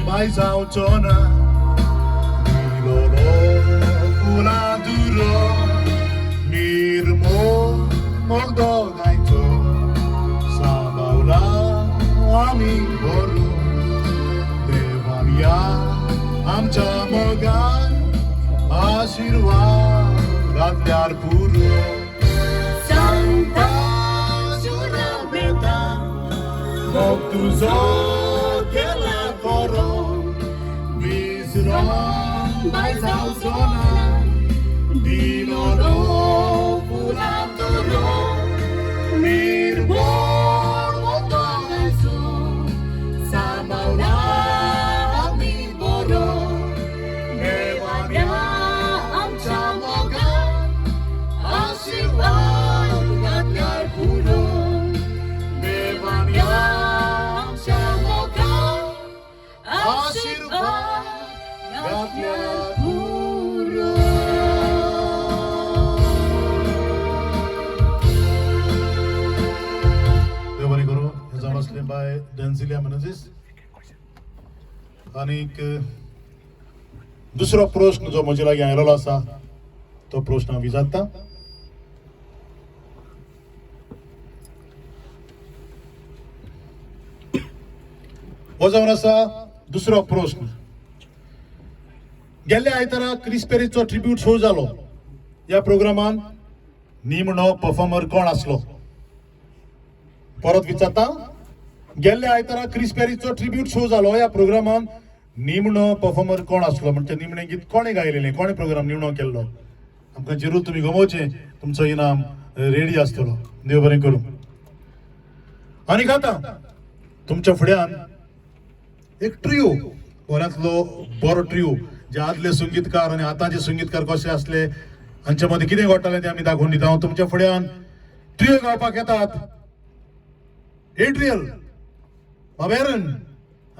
mai zautona Milolo uladuro Mirmo mogdo gaito Sabaula ami boru Devania amcha mogan Ashirwad घातल्यार पुरो Santa Juna Beta Mog tuzo केला करो विश्राम Baizalzona Dinoro Fulaturo Mirbor Motogasu Sabaula Ami Boro Nevania Amcha Mogan Ashirwad Gatnyar Puro Nevania Amcha Mogan Ashirwad Gatnyar Puro देवानी करो हे जावन आसलें bye डेन्झिलिया Menezes आनीक दुसरो प्रश्न जो म्हजे लागीं आयिल्लो आसा तो प्रश्न हांव विचारता हो जावन आसा दुसरो प्रश्न गेल्ल्या आयतारा क्रिस पेरीचो ट्रिब्यूट शो जालो ह्या प्रोग्रामान निमणो परफॉर्मर कोण आसलो परत विचारता गेल्ल्या आयतारा क्रिस पेरीचो ट्रिब्यूट शो जालो ह्या प्रोग्रामान निमणो परफॉर्मर कोण आसलो म्हणजे निमणें गीत कोणे गायलेलें कोणे प्रोग्राम निमणो केल्लो आमकां जरूर तुमी गमोवचें तुमचो इनाम रेडी आसतलो देव बरें करूं आनीक आतां तुमच्या फुड्यान एक ट्रिओ गोंयांतलो बरो ट्रिओ जे आदले संगीतकार आनी आतांचे संगीतकार कशे आसले हांचे मदीं कितें घडटलें तें आमी दाखोवन दिता हांव तुमच्या फुड्यान ट्रिओ गावपाक येतात एड्रियल बाबेरन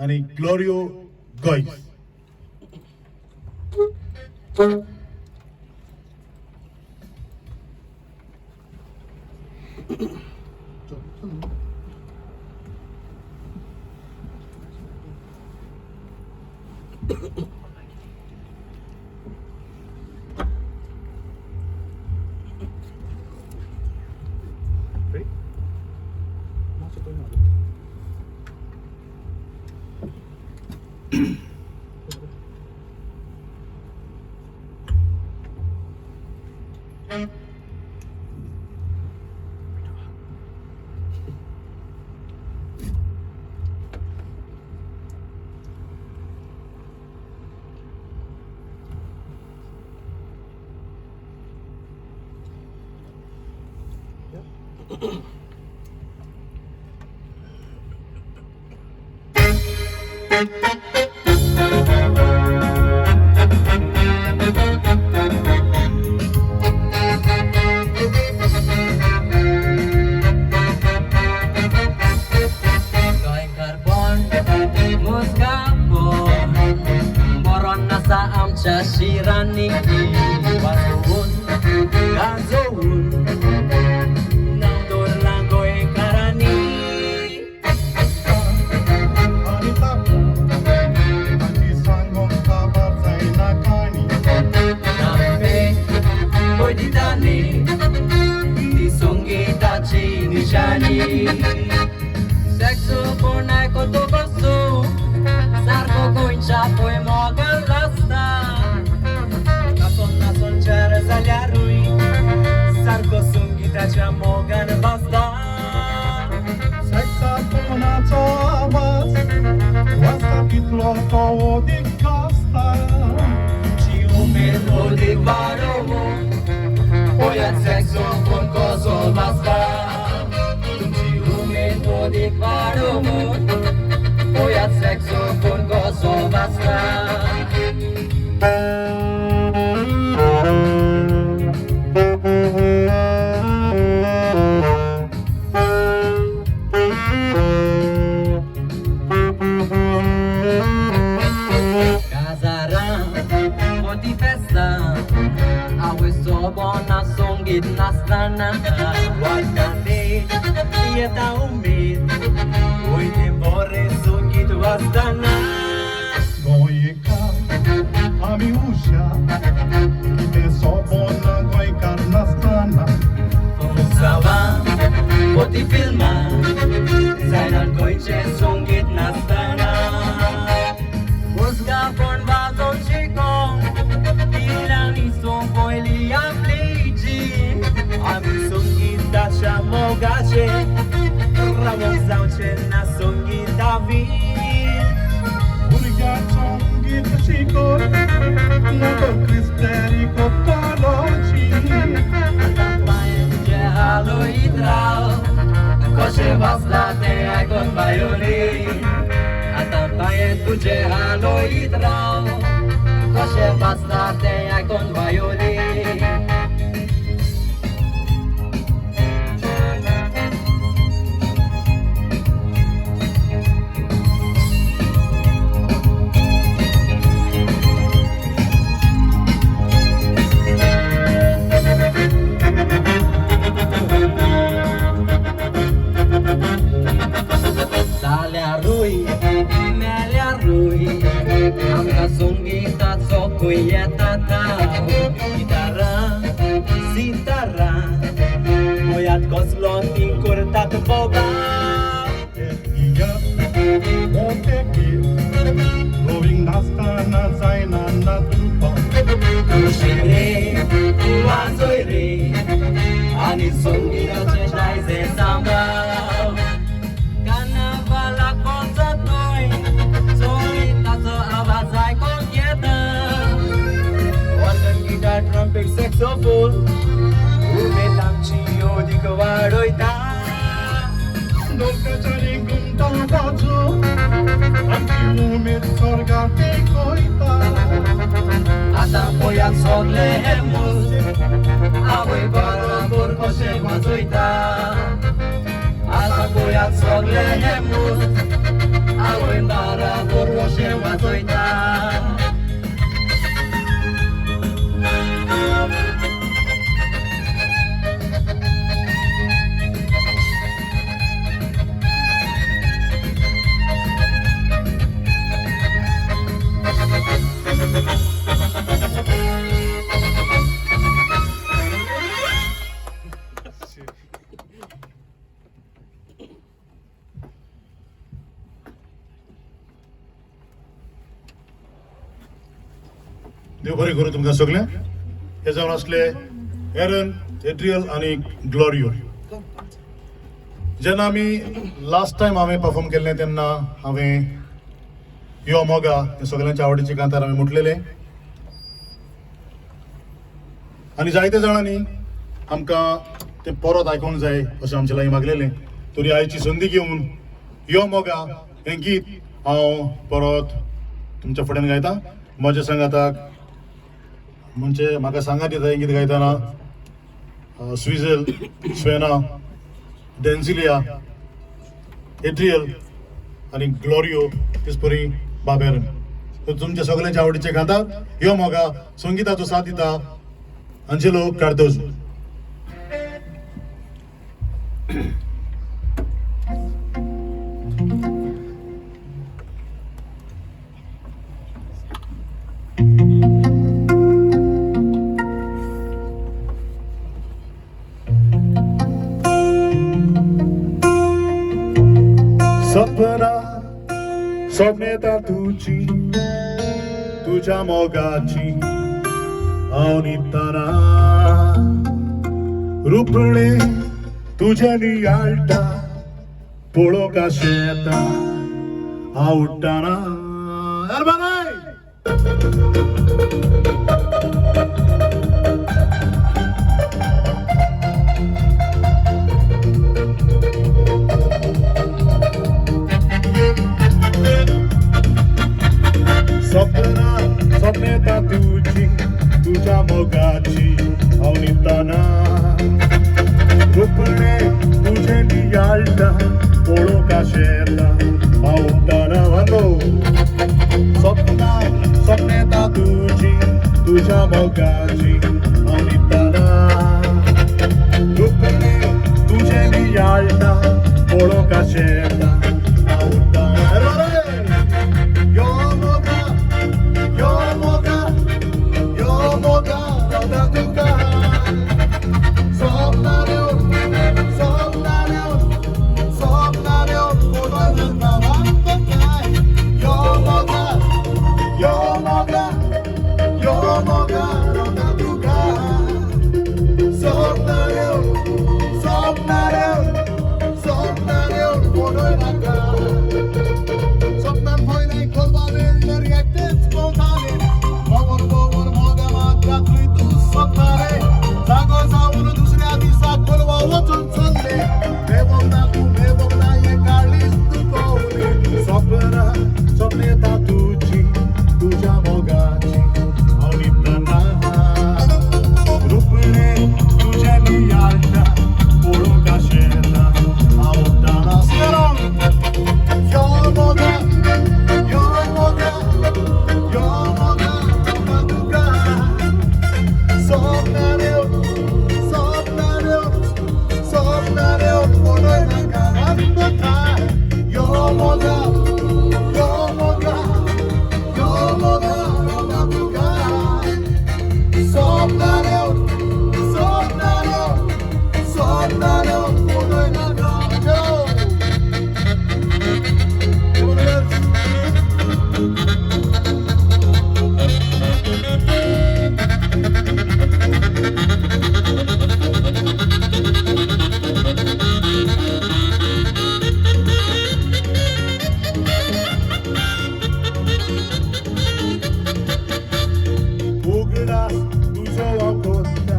आनी ग्लोरियो गोय आमच्या शिरांनी वाजवून गाजवून नाव दोरला गोंयकारांनी आनी ताका आनी सांगोंक काबार जायना काणी नामे मोदितांनी ती संगीताची निशाणी सॅक्सोफोन आयकोतो बसू सारको गोंयच्या पळय मोगान लासता नाचोन नाचोन चार जाल्यारूय सारको संगीताच्या मोगान भासता सॅक्सोफोनाचो आवाज वाजता कितलो तो ओदीक आसता ची उमेद ओदीक वाडोवून पळयात सॅक्सोफोन कसो भासता तुमची उमेद ओदीक वाडोवून पळयात सॅक्सोफोन कसो भासता Sobona songit nasdana Wakane Yeta umid Uite bore songit wasdana आम्ही उशा कितें सोबोन गोंयकार नासतना Musawa, poti filma, zainan goiche songit nastana. Musga pon bazon chikong, ilani song boili amliji. Ami songit dasha mogache, ramon zauche na songit davil. भुरग्या संगीत शिकोर नको क्रिस्तेरिको पालोची Paie halo hidrau, coche baslate ai con violin. Atampaie tuce halo hidrau, coche baslate ai con violin. Dalia rui, melia rui, amca songita sokuieta tau, gitarra, sitarra, moiat kosloti kurtat boba. Ia monteki Roving nastana zaina na trupa Kushire, kuazoire, ani songita cheshai ze samba. Carnavala conta toi, songita zo avazai conquieta. Organ, guitar, trumpet, saxophone, umetam chio di kawaroita. Dolcățării cântă bațu Anti umit sorga te coita Ata poiat sogle emus, avoi bara por coșe mazuita. Ata poiat sogle emus, avoi bara por coșe mazuita. देव बरें करूं तुमकां सगळ्यांक हे जावन आसले एरन Adriel आनी ग्लोरियो जेन्ना आमी लास्ट टायम हांवें परफॉर्म केल्लें तेन्ना हांवें यो मोगा हे सगळ्यांच्या आवडीचे कांतार हांवें म्हटलेले आनी जायते जाणांनी आमकां तें परत आयकोंक जाय अशें आमचे लागीं मागलेलें तरी आयची संदी घेवन यो मोगा हें गीत हांव परत तुमच्या फुड्यान गायता म्हज्या संगाताक म्हणजे म्हाका सांगात येता हें गीत गायतना स्विझल स्वेना डेन्सिलिया एड्रियल आनी ग्लोरियो तेच बाबेरन तुमच्या सगळ्यांच्या आवडीचे गाता यो मोगा संगीताचो साथ दिता अंजेलो कार्दोजो सपना स्वप्नेता तुझी तुझ्या मोगाची हांव न्हिदतना रुपणे तुझ्या नियाळटा पळोवंक अशें येता हांव उठ्ठना स्वप्नेता तुझी तुझ्या मोगाची हांव न्हिदतना रुपणे तुझे नियाळटा पळोवंक अशें येता हांव उठ्ठना स्वप्नेता तुझी तुझ्या मोगाची हांव न्हिदतना रुपणे तुझे नियाळटा पळोवंक अशें येता हांव उठ्ठना उगडास तुझो वाकोता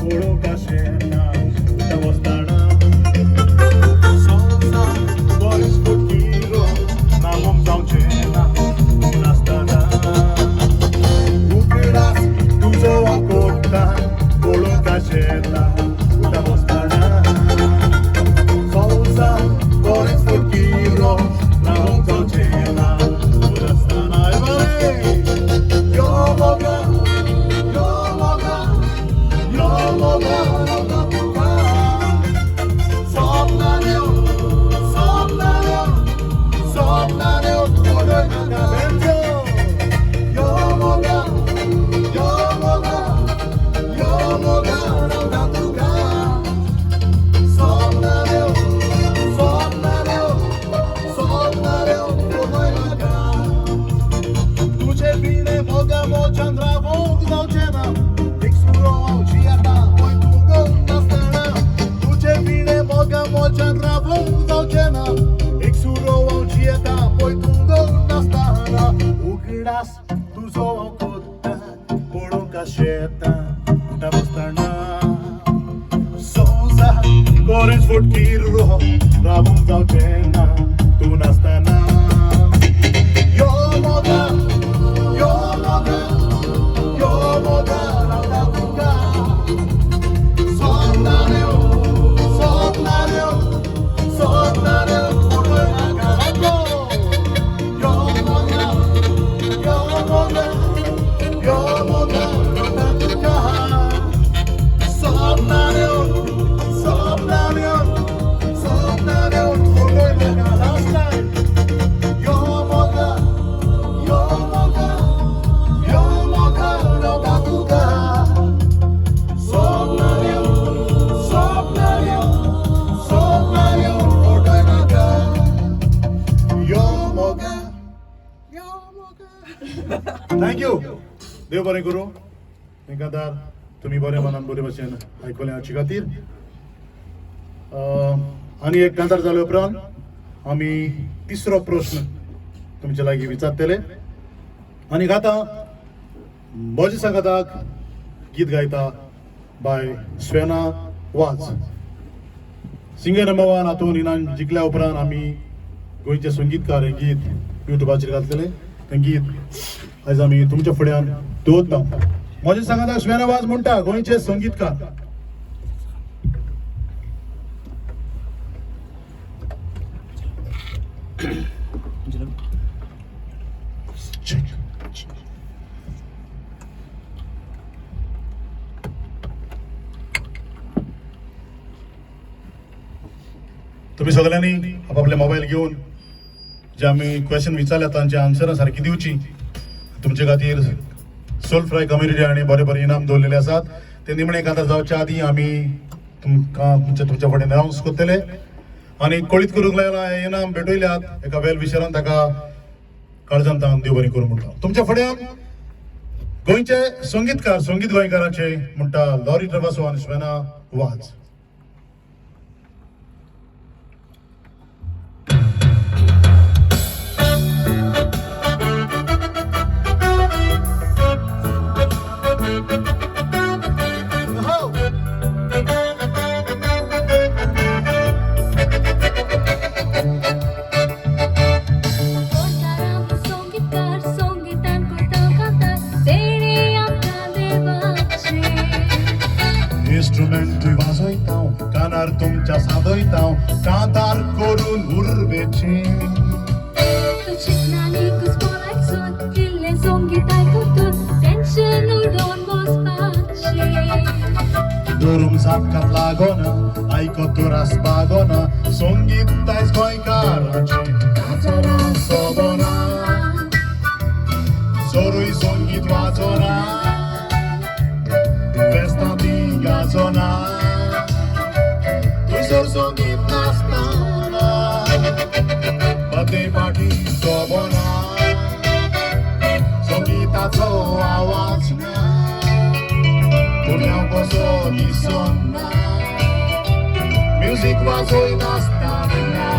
कोळो काशेना उठवस्ताना सोसा बोरीस कोकिरो नामोम जावचेना नासताना उगडास तुझो वाकोता कोळो काशेना उठवस्ताना सोसा बोरीस कोकिरो नामोम जावचेना नासताना Yo moga, yo moga, yo moga, moga. Somnareo, somnareo, somnareo, todo el cabello. Yo moga, yo moga, yo moga, moga. Somnareo, somnareo, somnareo, todo el तुझे बिने मोगा मोचंद्रा भोग जावचेना एक सुरो आवची आता पळय तू गो नासताना तुझे बिने मोगा मोचंद्रा भोग जावचेना एक सुरो आवची आता पळय तू गो नासताना उगडास तुझो कोत्ता पळोवंक शेता उठा बसताना सोजा कोरेस फुटकीरो रावूंक जावचेना तू नासताना यो Moga Yo moga, la boca. Somnareo, somnareo, somnareo, puro en la cabeza. Yo moga, yo moga, yo moga, la boca. Somnareo, somnareo, somnareo, puro en la cabeza. Yo moga, yo moga. Yo moga, no buga. Somnareo, somnareo, somnareo, ordenaga. Yo moga, yo moga. Thank you. देव बरें करूं. एकंदर तुम्ही बरे मनान बरे भशेन आयकलें हाचे खातीर. आनी एक कांतार जाले उपरांत आमी तिसरो प्रश्न तुमचे लागीं विचारतले. आनी आतां म्हज्या सांगाताक गीत गायता बाय स्वेना वाज. सिंगर नंबर 1 हातून इनाम जिखल्या उपरांत आमी गोंयचे संगीतकार हें गीत युट्यूबाचेर घातलेलें. तें गीत आयज आमी तुमच्या फुड्यान दवरता. म्हज्या सांगाताक स्वेना वाज म्हणटा गोंयचे संगीतकार. तुम्ही सगळ्यांनी आपापले मोबाईल घेऊन जे आम्ही क्वेश्चन विचारले तांचे आन्सर सारखी दिवची. तुमचे खातीर सोल फ्राय कम्युनिटी आणि बरे बरे इनाम दवरलेले आसात. ते निमणे कांतार जावच्या आदी आमी तुमकां तुमच्या फुडें अनाउन्स करतले. आणि कळीत करूंक लागला हे इनाम भेटयल्यात एका वेल विशरान ताका काळजान तान देव बरें करूं म्हणटा. तुमच्या फुड्यान गोंयचे संगीतकार संगीत गोंयकाराचे म्हणटा लॉरी ट्रेवासो आनी स्वेना वाज. Instrument वाजयतां कानार तुमच्या सादयतां कांतार करून उर्बेची. दोरूंक सापकात लागोना आयकतूर आसपागोना संगीत आयज गोंयकारांची कांतारां सोबना चोरूय संगीत वाजोना फेस्तां ती गाजोना थंयसर संगीत नासतना बाटे फाटी सोबना संगीताचो आवाज ना दुनिया कसो दिसना म्युझिक वाजोय नासतना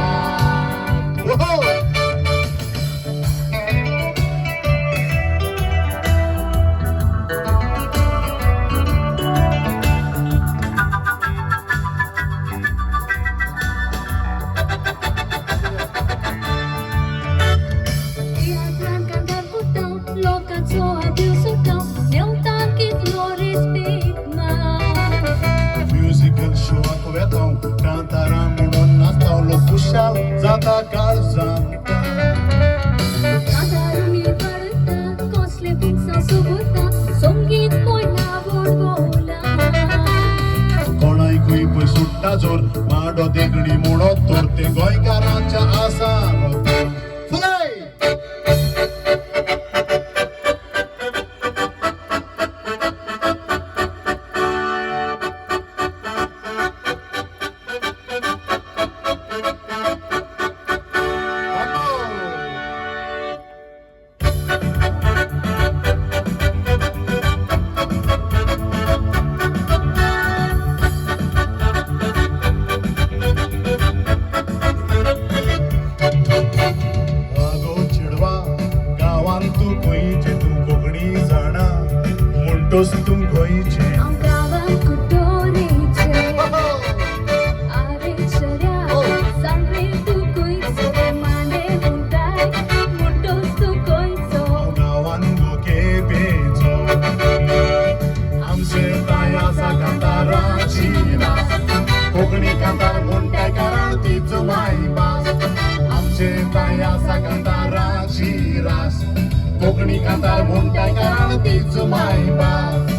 Teatran cantar putão, louca soa Deus socão, não tá que flores pitma. Musical शोक वेतां कांतारां म्हणून नाचतां लोक खुशाल जाता काळजांत Cantarunie parta, cosle pulsa subuta, संगीत पोयला बोला. कोणायकूय पळय सुट्टा जोर माडो देगडी म्हणत तर ते गोंयकारांच्या आसार फुलाय आगो चिडवा गांवांत तूं गोंयचें तूं कोंकणी जाणा म्हणटोस तूं गोंयचें Andrava cutorice, are șărea, sangue tu coiso, mane puntai, mutos tu coiso. गांवांत गोके पेजो आमचे तायासा कांताराची रास कोंकणी कांतार म्हणटाय कारण तीच मायभास आमचे तायासा कांताराची रास कोंकणी कांतार म्हणटाय कारण तीच मायभास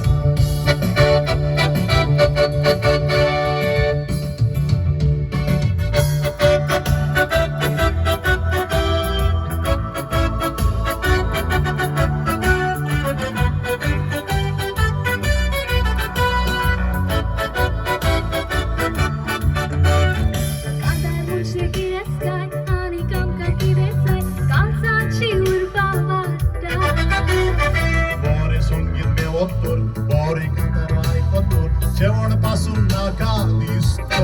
Cantar muște chirescai, ani cam ca chiresai, calzaci urba vata. बरे संगीत मेवतोर बरे कांतार आयकतोर जेवण पासून नाका दिसता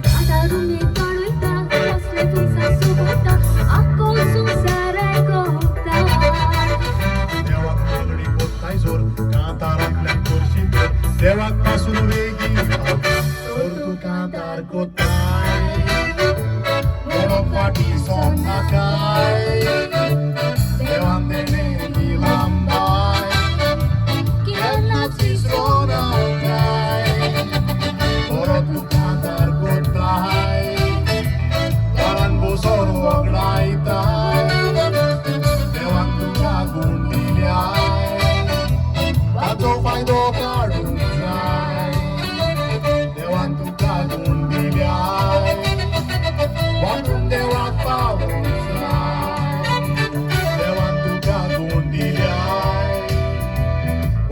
Cantarunie parta, cosle pulsa subuta, acco su sare gota. देवाक पगडी पोत्ताय जोर कांतारांतल्यान करशी तर देवाक पासून वेगळी तर तूं कांतार कोताय देवाक फाटी सोनाकाय देवान देणे ही लांबाय केन्नाच विसरोना काय बरो तूं कांतार कोताय घरान बसोन वगडायताय देवान तुका गुण दिल्याय ताचो फायदो काडूंक जाय देवान तुका गुण दिल्याय वाटून देवाक पावूंक जाय देवान तुका गुण दिल्याय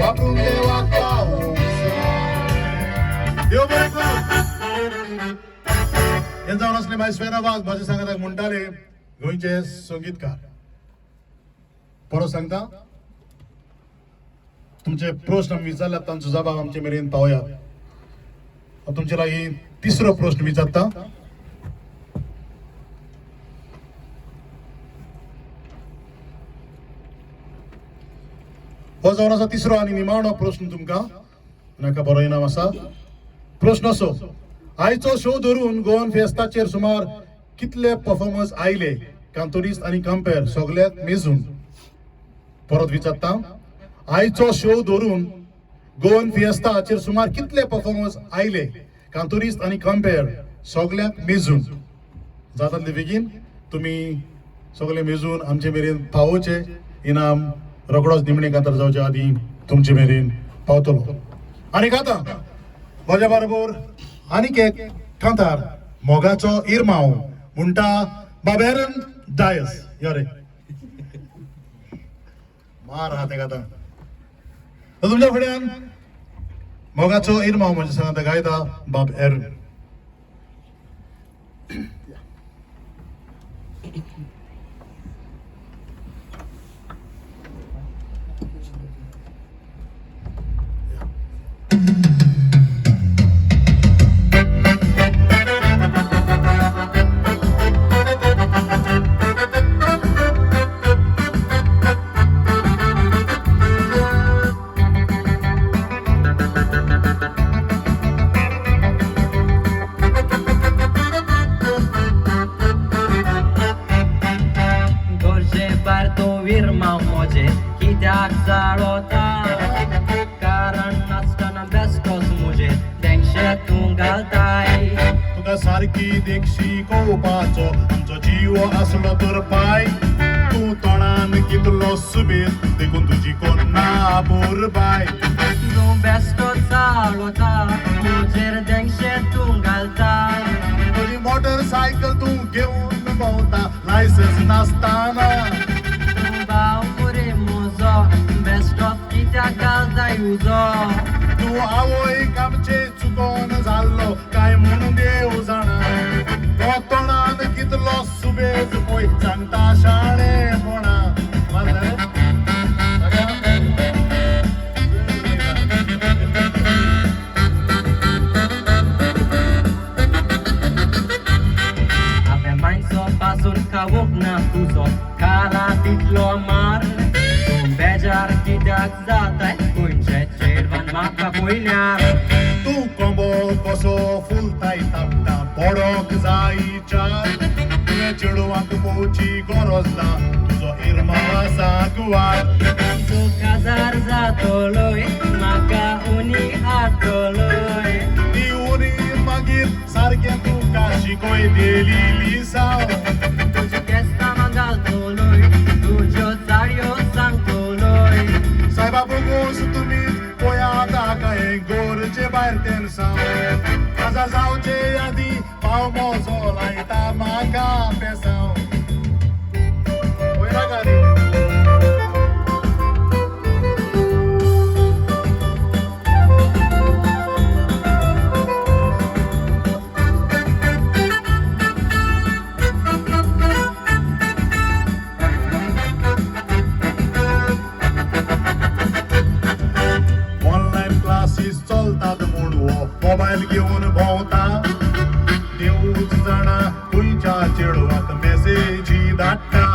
वापरून देवाक पावूंक जाय देव बरें करूं हे जावन असले मागीर स्वेराबाग माझ्या सांगात म्हणटाले गोंयचे संगीतकार परत सांगता तुमचे प्रश्न विचारल्यात तांचो जबाब आमचे मेरेन पावयात तुमचे लागीं तिसरो प्रश्न विचारता हो जावन आसा तिसरो आनी निमाणो प्रश्न तुमकां नाका बरो इनाम आसा प्रश्न असो आयचो शो धरून गोवन फेस्ताचेर सुमार कितले परफॉर्मन्स आयले कांतोनिस्ट आनी कंपेर सगळ्यात मेजून परत विचारता आयचो शो धरून गोवन फेस्ताचेर सुमार कितले परफॉर्मन्स आयले कांतोनिस्ट आनी कंपेर सगळ्यात मेजून जातातले बेगीन तुमी सगळे मेजून आमचे मेरेन पावोवचे इनाम रोखडोच निमणे कांतार जावचे आदी तुमचे मेरेन पावतलो आनी आतां म्हज्या बरोबर आनीक एक कांतार मोगाचो इरमाव म्हणटा बाबेरन डायस यो रे मार हा तेका आतां तुमच्या फुड्यान मोगाचो इरमाव म्हणजे सांगता गायता बाब एरन गोरचे पारतो विरमाव मोजे कित्याक जाळोता कारण नाचतना बेस्टोच मुजे तेंगशे तूं घालताय तुका सारकी देखशी कोवपाचो आमचो जीव आसलो तर पाय तूं तोंडान कितलो सुबेज देखून तुजी कोन्ना बोरबाय तूं बेस्टो जाळोता मुजेर तेंगशे तूं घालताय तुजी मोटरसायकल तूं घेवन भोंवता लायसन्स नासताना तूं भाव मुरे मोजो बेस्टो कित्याक घालताय उजो तूं आवयक आमचे चुकोन जाल्लो काय म्हूण देव जाणा तो तोंडान कितलो सुबेज पळय सांगता शाणेपणा हांवें मायसो पासून खावूंक ना तुजो काला तितलो मार तूं बेजार कित्याक जाताय गोंयचे चेडवान म्हाका पयल्यार तूं कोंबो कसो फुलताय तापता पडोंक जाय चार तुवें चेडवाक पोवची गरज ना तुजो इरमाव आसा गुवार तूं काजार जातलोय म्हाका उनी हाडटलोय ती उरी मागीर सारकें तुका शिकोय देली लिसांव तुज्यो केस्तां घालतलोय तुज्यो चाडयो सांगतलोय सायबा बगूस तुमी पळयात हाका हें गोरचे भायर तेन साव काजार जावचे आदी पाव मोजो लायता म्हाका पेसांव पळयला गाडी ऑनलाईन क्लासीस चलतात म्हूण हो मोबायल घेवन भोंवता देवूच जाणा खंयच्या चेडवाक मेसेजी धाडटा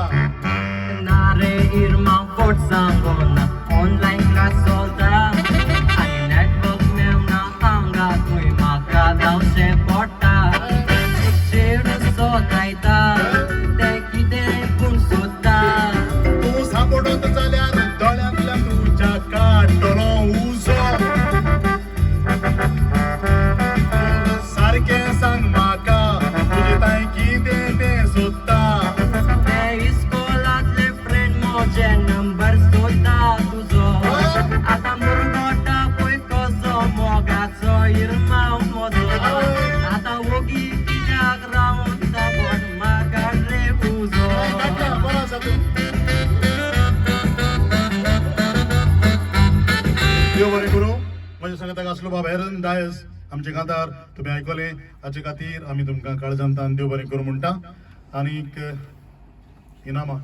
ना रे इरमाव फोट सांगोना ऑनलायन क्लास चलता आनी नेटवर्क मेवना हांगा थंय म्हाका धांवचें पडटा चेडो सोदायता तें कितें पूण सोदता तूं सांपडत जाल्यार दोळ्यांतल्यान तुज्या काडटलो उजो सारकें सांग म्हाका तुजें ताय कितें तें सोदता ते इस्कोलांतले फ्रेंड म्हजे नंबर सोदता तुजो आतां मुरगोटा पळय कसो मोगाचो इरमाव मोजो आतां ओगी कित्याक रावून सापड म्हाका रे उजो बरो आसा तूं देव बरें करूं म्हज्या सांगताक आसलो बाब एरन डायस आमचे कांतार तुमी आयकले हाचे खातीर आमी तुमकां काळजांतान देव बरें करूं म्हणटा आनीक इनामां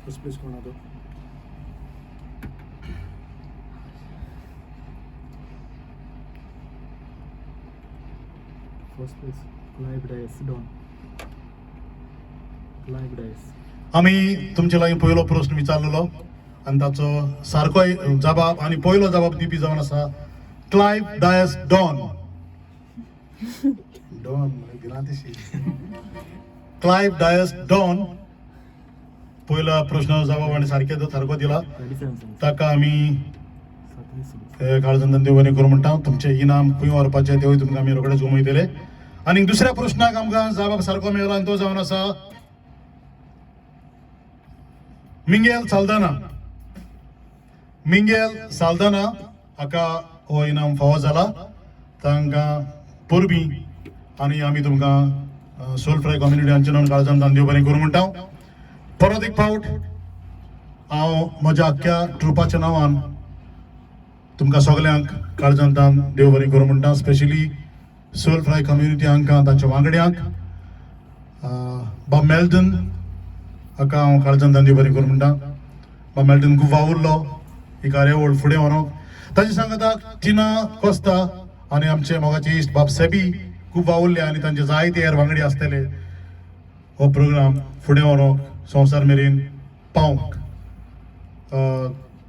फर्स्ट प्लेस कोण तो first place Clive Dias done Clive Dias आमी तुमचे लागीं पयलो प्रश्न विचारलेलो आनी ताचो सारको जबाब आनी पयलो जबाब दिवपी जावन आसा Clive Dias done done Clive Dias done पहिला प्रश्न जबाब आणि सारको दिला ताका आमी काळजांतल्यान देव बरें करूं म्हणटा तुमचें इनाम खंय व्हरपाचें तेवूय तुमकां आमी रोखडेच उमयतले आणि दुसऱ्या प्रश्नाक आमकां जबाब सारको मेळ्ळो आनी तो जावन आसा मिंगेल साल्दाना हाका हो इनाम फावो जाला तांकां परबीं आनी आमी तुमकां सोल फ्राय कम्युनिटी हांच्या नांवान काळजांतल्यान देव बरें करूं म्हणटा परत एक फावट हांव म्हज्या आख्ख्या ट्रुपाच्या नांवान तुमकां सगल्यांक काळजांतल्यान देव बरें करूं म्हणटा स्पेशली सोल फ्राय कम्युनिटी हांकां तांच्या वांगड्यांक बाब मेल्टन हाका हांव काळजांतल्यान देव बरें करूं म्हणटा बाब मेल्टन खूब वावुरलो ही कार्यावळ फुडें व्हरोंक ताचे सांगाताक टिना कोस्ता आनी आमचे मोगाचे इश्ट बाब सेबी खूब वावुरले आनी तांचे जायते हेर वांगडी आसतले हो प्रोग्राम फुडें व्हरोंक संवसार मेरेन पावंक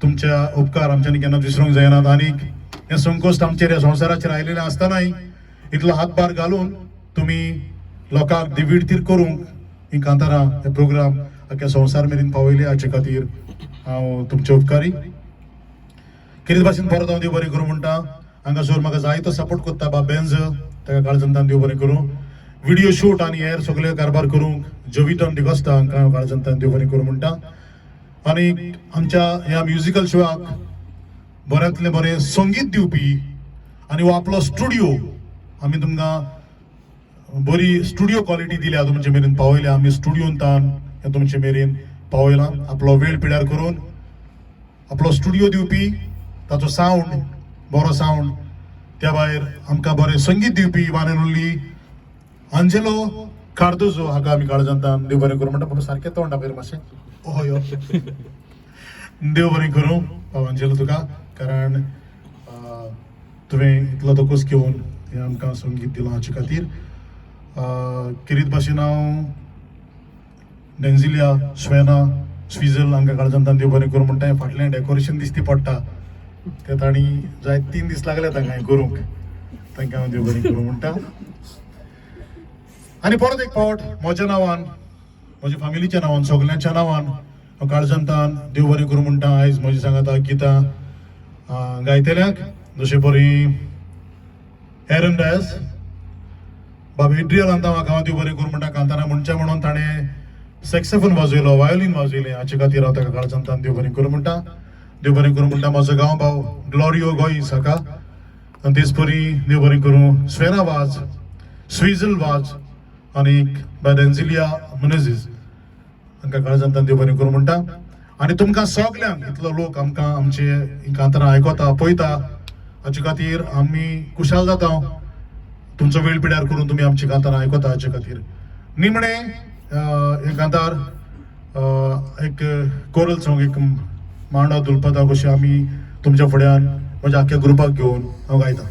तुमच्या उपकार आमच्यांनी केन्नाच विसरूंक जायनात आनीक हे संकोश्ट आमचेर ह्या संवसाराचेर आयिल्ले आसतनाय इतलो हातभार घालून तुमी लोकांक दिवीडतीर करूंक ही कांतारां हे प्रोग्राम आख्या संवसार मेरेन पावयले हाचे खातीर हांव तुमचे उपकारी कितें भाशेन परत हांव देव बरें करूं म्हणटा हांगासर म्हाका जायतो सपोर्ट करता बाब बेंज ताका काळजांतल्यान देव बरें करूं व्हिडिओ शूट आनी हेर सगळे कारभार करूंक जोविटन डिकोस्टा हांकां हांव काळजांतल्यान देव बरें करूं म्हणटा आनी आमच्या ह्या म्युजिकल शोआक बऱ्यांतले बरें संगीत दिवपी आनी हो आपलो स्टुडिओ आमी तुमकां बरी स्टुडिओ क्वॉलिटी दिल्या तुमचे मेरेन पावयल्या आमी स्टुडिओंतान हे तुमचे मेरेन पावयलां आपलो वेळ पिड्यार करून आपलो स्टुडिओ दिवपी ताचो सावंड बरो सावंड त्या भायर आमकां बरें संगीत दिवपी one end only Angelo Cardozo हाका आमी काळजांतल्यान देव बरें करूं म्हणटा बाबा सारकें तोंड आपयर मातशें हय देव बरें करूं बाबा आंजेलो तुका कारण तुवें इतलो तोकूस घेवन हें आमकां संगीत दिलां हाचे खातीर किरीत भाशेन हांव डेन्झिलिया स्विझल हांकां काळजांतल्यान देव बरें करूं म्हणटा हें फाटलें डेकोरेशन दिसती पडटा ते तांणी जाय 3 दीस लागले तांकां हें करूंक तांकां हांव देव बरें करूं म्हणटा आनी परत एक फावट म्हज्या नांवान म्हज्या फॅमिलीच्या नांवान सगल्यांच्या नांवान हांव काळजांतल्यान देव बरें करूं म्हणटा आयज म्हजी सांगाता गितां गायतल्यांक जशें परी एरन डायस बाब एड्रियल हांकां हांव देव बरें करूं म्हणटा कांतारा म्हणचे म्हणून ताणें सॅक्सोफोन वाजयलो वायोलीन वाजयलें हाचे खातीर हांव ताका काळजांतल्यान देव बरें करूं म्हणटा देव बरें करूं म्हणटा म्हजो गांव भाव ग्लोरियो गोईस हाका आनी तेच परी देव बरें करूं स्वेरा वाज स्विझल वाज आनीक बाय डेन्झिलिया मुनेझीस हांकां काळजांतल्यान देव बरें करूं म्हणटा आनी तुमकां सगल्यांक इतलो लोक आमकां आमचे कांतारां आयकता पळयता हाचे खातीर आमी खुशाल जाता तुमचो वेळ पिड्यार करून तुमी आमची कांतारां आयकता हाचे खातीर निमणे हे कांतार एक कोरल सॉंग एक मांडो दुलपता कशें आमी तुमच्या फुड्यान म्हज्या आख्या ग्रुपाक घेवन हांव गायता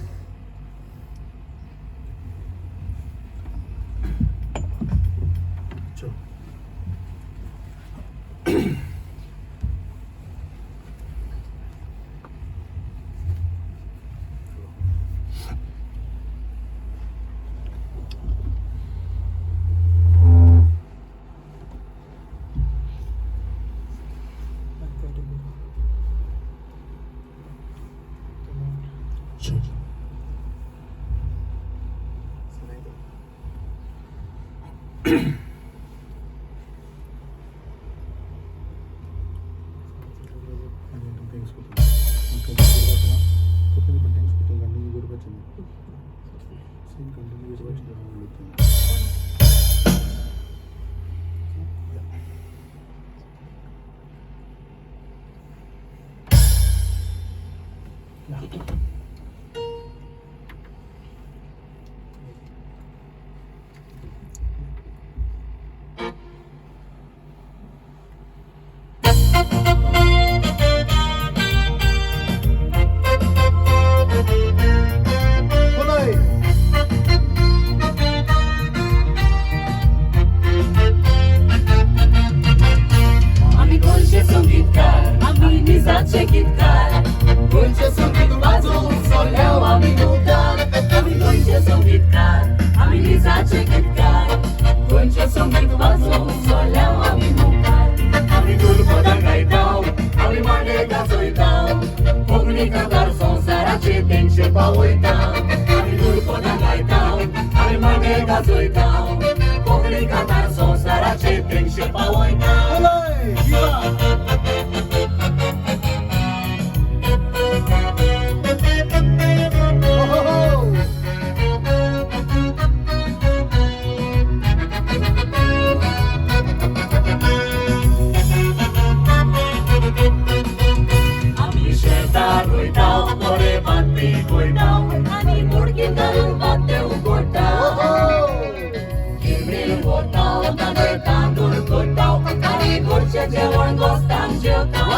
संसाराचे तेंचे पावयता आमी दुर्पदां गायता आमी मागे गाजयता कोंकणी कांतार संवसाराचे 300 पावयता आमी शेतां रोयताव बरे बातमी गोयताव आनी मोडकीन घालून बाते उगडटाव गिरणीर वताव तांदूळ तांदूळ करताव आनी घरचें जेवण गोस्तान जेवताव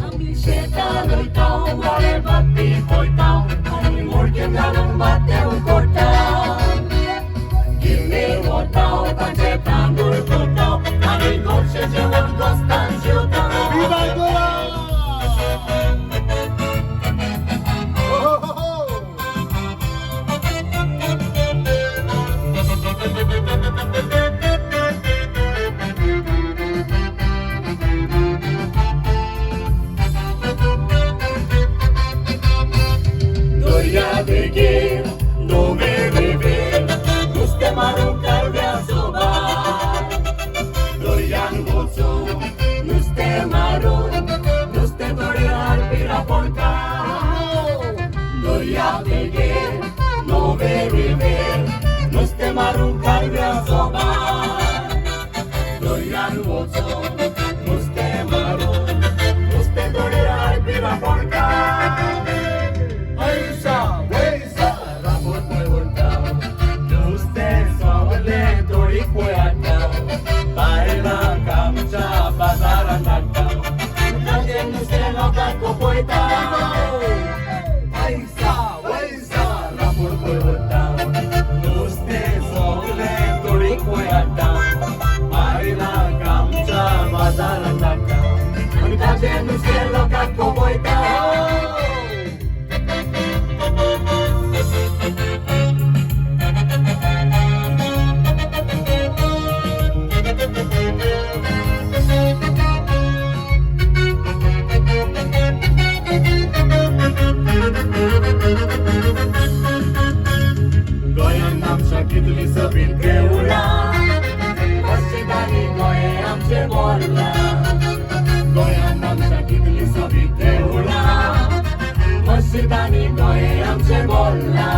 आमी शेतां रोयताव बरे बातमी गोयताव आनी मोडकीन घालून बाते उगडटाव गिरणीर वताव तांचे तांदूळ करताव आनी घरचें जेवण गोस्तान जेवताव दर्या देगेर नवे रेवेर नुस्तें मारूंक कारव्या सोबार दर्यान वचून नुस्तें मारून नुस्तें थोडे हाडपी रापणकार दर्या देगेर नवे रेवेर नुस्तें मारूंक कारव्या सोबार दर्यान वचून नुस्तें मारून नुस्तें थोडे हाडपी रापणकार पैसा पैसा राबोन पळय उरताव नुस्तें सगलें थोडीक पळय हाडटाव बायलांक आमच्या बाजारांत हाडटाव ताजें नुस्तें लोकांक पळयताव पैसा पैसा राबोन पळय उरताव नुस्तें सगलें थोडीक पळय हाडटाव बायलांक आमच्या बाजारांत हाडटाव आनी ताजें नुस्तें लोकांक पळयताव गोंयांत आमच्या कितलीं सबीत देवळां मस्जिदांनी गोंय आमचें बोरलां गोंयांत आमच्या कितलीं सबीत देवळां मस्जिदांनी गोंय आमचें बोरलां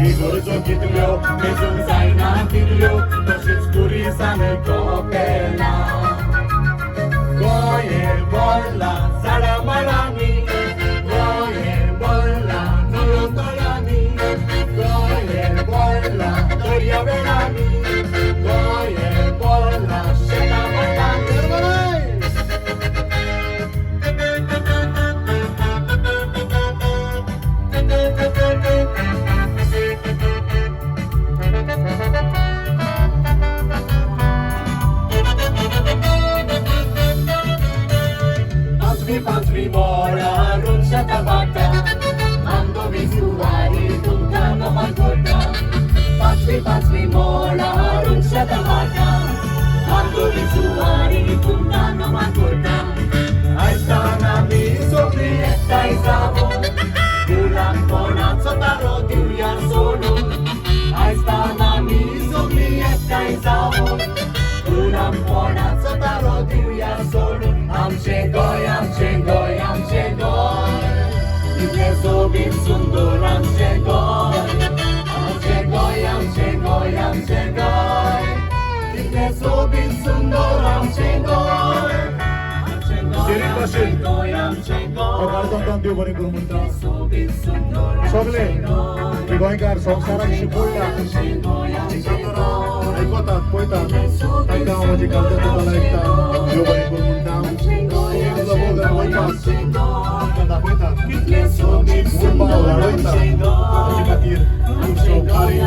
इगर्जो कितल्यो मेजूंक जायना तितल्यो तशेंच पुरिसांनी कपेलां गोंय बोरलां झाडां माडांनी गोंय बोरलां नळो तळ्यांनी गोंय बोरलां दर्या वेळांनी गोंय बोरलां शेतां माडांनी पांचवी मोडारून शेतां वाटा आंबोवी सुवारी तुमकां नमन करता पांचवी मोडारून शेतां वाटा आंबोवी सुवारी तुमकां नमन करता आयजतान आमी सगळीं एकठांय जावून गुलामपणाचो तारो दिवया सोडून आयजतान आमी सगळीं एकठांय जावून गुलामपणाचो तारो दिवया सोडून आमचें गोंय आमचें गोंय आमचें गोंय कितलें सोबीत सुंदर आमचें गोंय आमचें गोंय आमचें गोंय आमचें गोंय कितलें सोबीत सुंदर आमचें गोंय आमचें गोंय आमचें गोंय देव बरें करूं म्हणटा सोबीत सुंदर सगळे हे गोंयकार संवसाराक शिकयला आयकतात पळयतात तांकां हांव म्हजी कांतां आयकता देव बरें करूं म्हणटा तुजो भोव वयतात तांकां दाखयतात उर्बा वाडयता ताचे खातीर तुमच्यो कार्य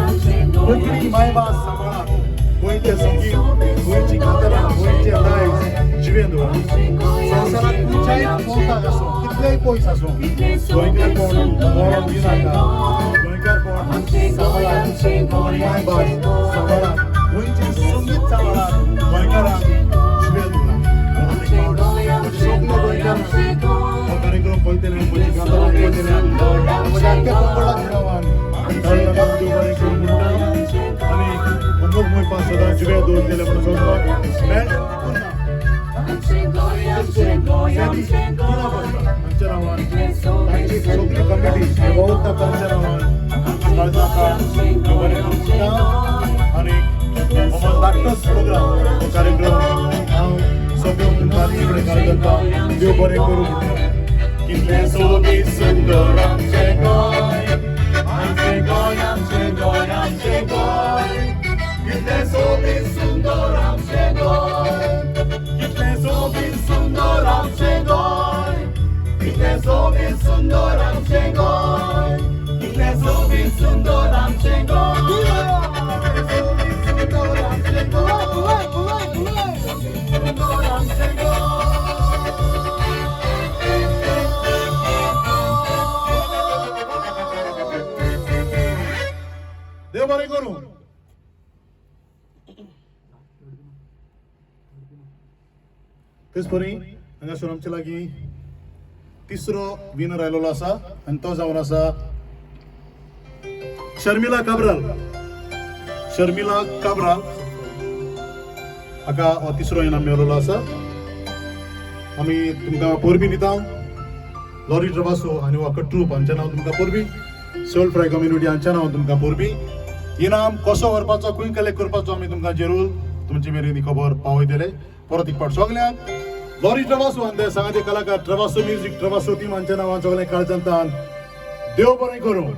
कोंकणी मायभास सांबाळात गोंयचें संगीत गोंयची कांतरां गोंयचें दायज जिवेंत दवरात संवसाराक खंयच्याय कोंताक आसूं कितलेय पयस आसूं गोंयकारपण मळोन दिनाका गोंयकारपण सांबाळात मायभास सांबाळात गोंयचें संगीत सांबाळात गोंयकारांक जिवेंत दवरात सगळे गोंयकार हो कार्यक्रम पळयतले म्हजी कांतरां पळयतले म्हज्या आख्या पंगडाक नांवान देव बरें करूं म्हणटा दोजलेले म्हणून सांगतो मेळटा पुन्हा आमचे गोंय आमचे गोंय आमचे गोंय तांच्या नांवान तांची सगळी कमिटी बहुत तांच्या नांवान काळजाका देव बरें करूं दिता आनी हो धाकटोच प्रोग्राम हो कार्यक्रम हांव सगळ्यो मुखारी फुडें करता देव बरें करूं कितलें सोबीत सुंदर आमचें गोंय आमचें गोंय आमचें गोंय आमचें गोंय कितलें सोबीत सुंदर आमचें गोंय कितलें सोबीत सुंदर आमचें गोंय कितलें सोबीत सुंदर आमचें गोंय कितलें सोबीत सुंदर आमचें गोंय सुंदर आमचें गोंय सुंदर आमचें गोंय देव बरें करूं तेच परी हांगासर आमचे लागीं तिसरो विनर आयलोलो आसा आनी तो जावन आसा शर्मिला काब्राल हाका हो तिसरो इनाम मेळिल्लो आसा आमी तुमकां परबी दिता लॉरी ट्रवासो आनी वाकड ट्रूप हांच्या नांवान तुमकां परबी सोल फ्राय कम्युनिटी हांच्या नांवान तुमकां परबी इनाम कसो व्हरपाचो खंय कलेक्ट करपाचो आमी तुमकां जरूर तुमचे मेरेन ही खबर पावयतले परत एक फावट सगल्यांक लॉरी ट्रवासो आनी ते सांगाचे कलाकार ट्रवासो म्युझिक ट्रवासो टीम हांच्या नांवान सगळ्यांक काळजांतान देव बरें करूं.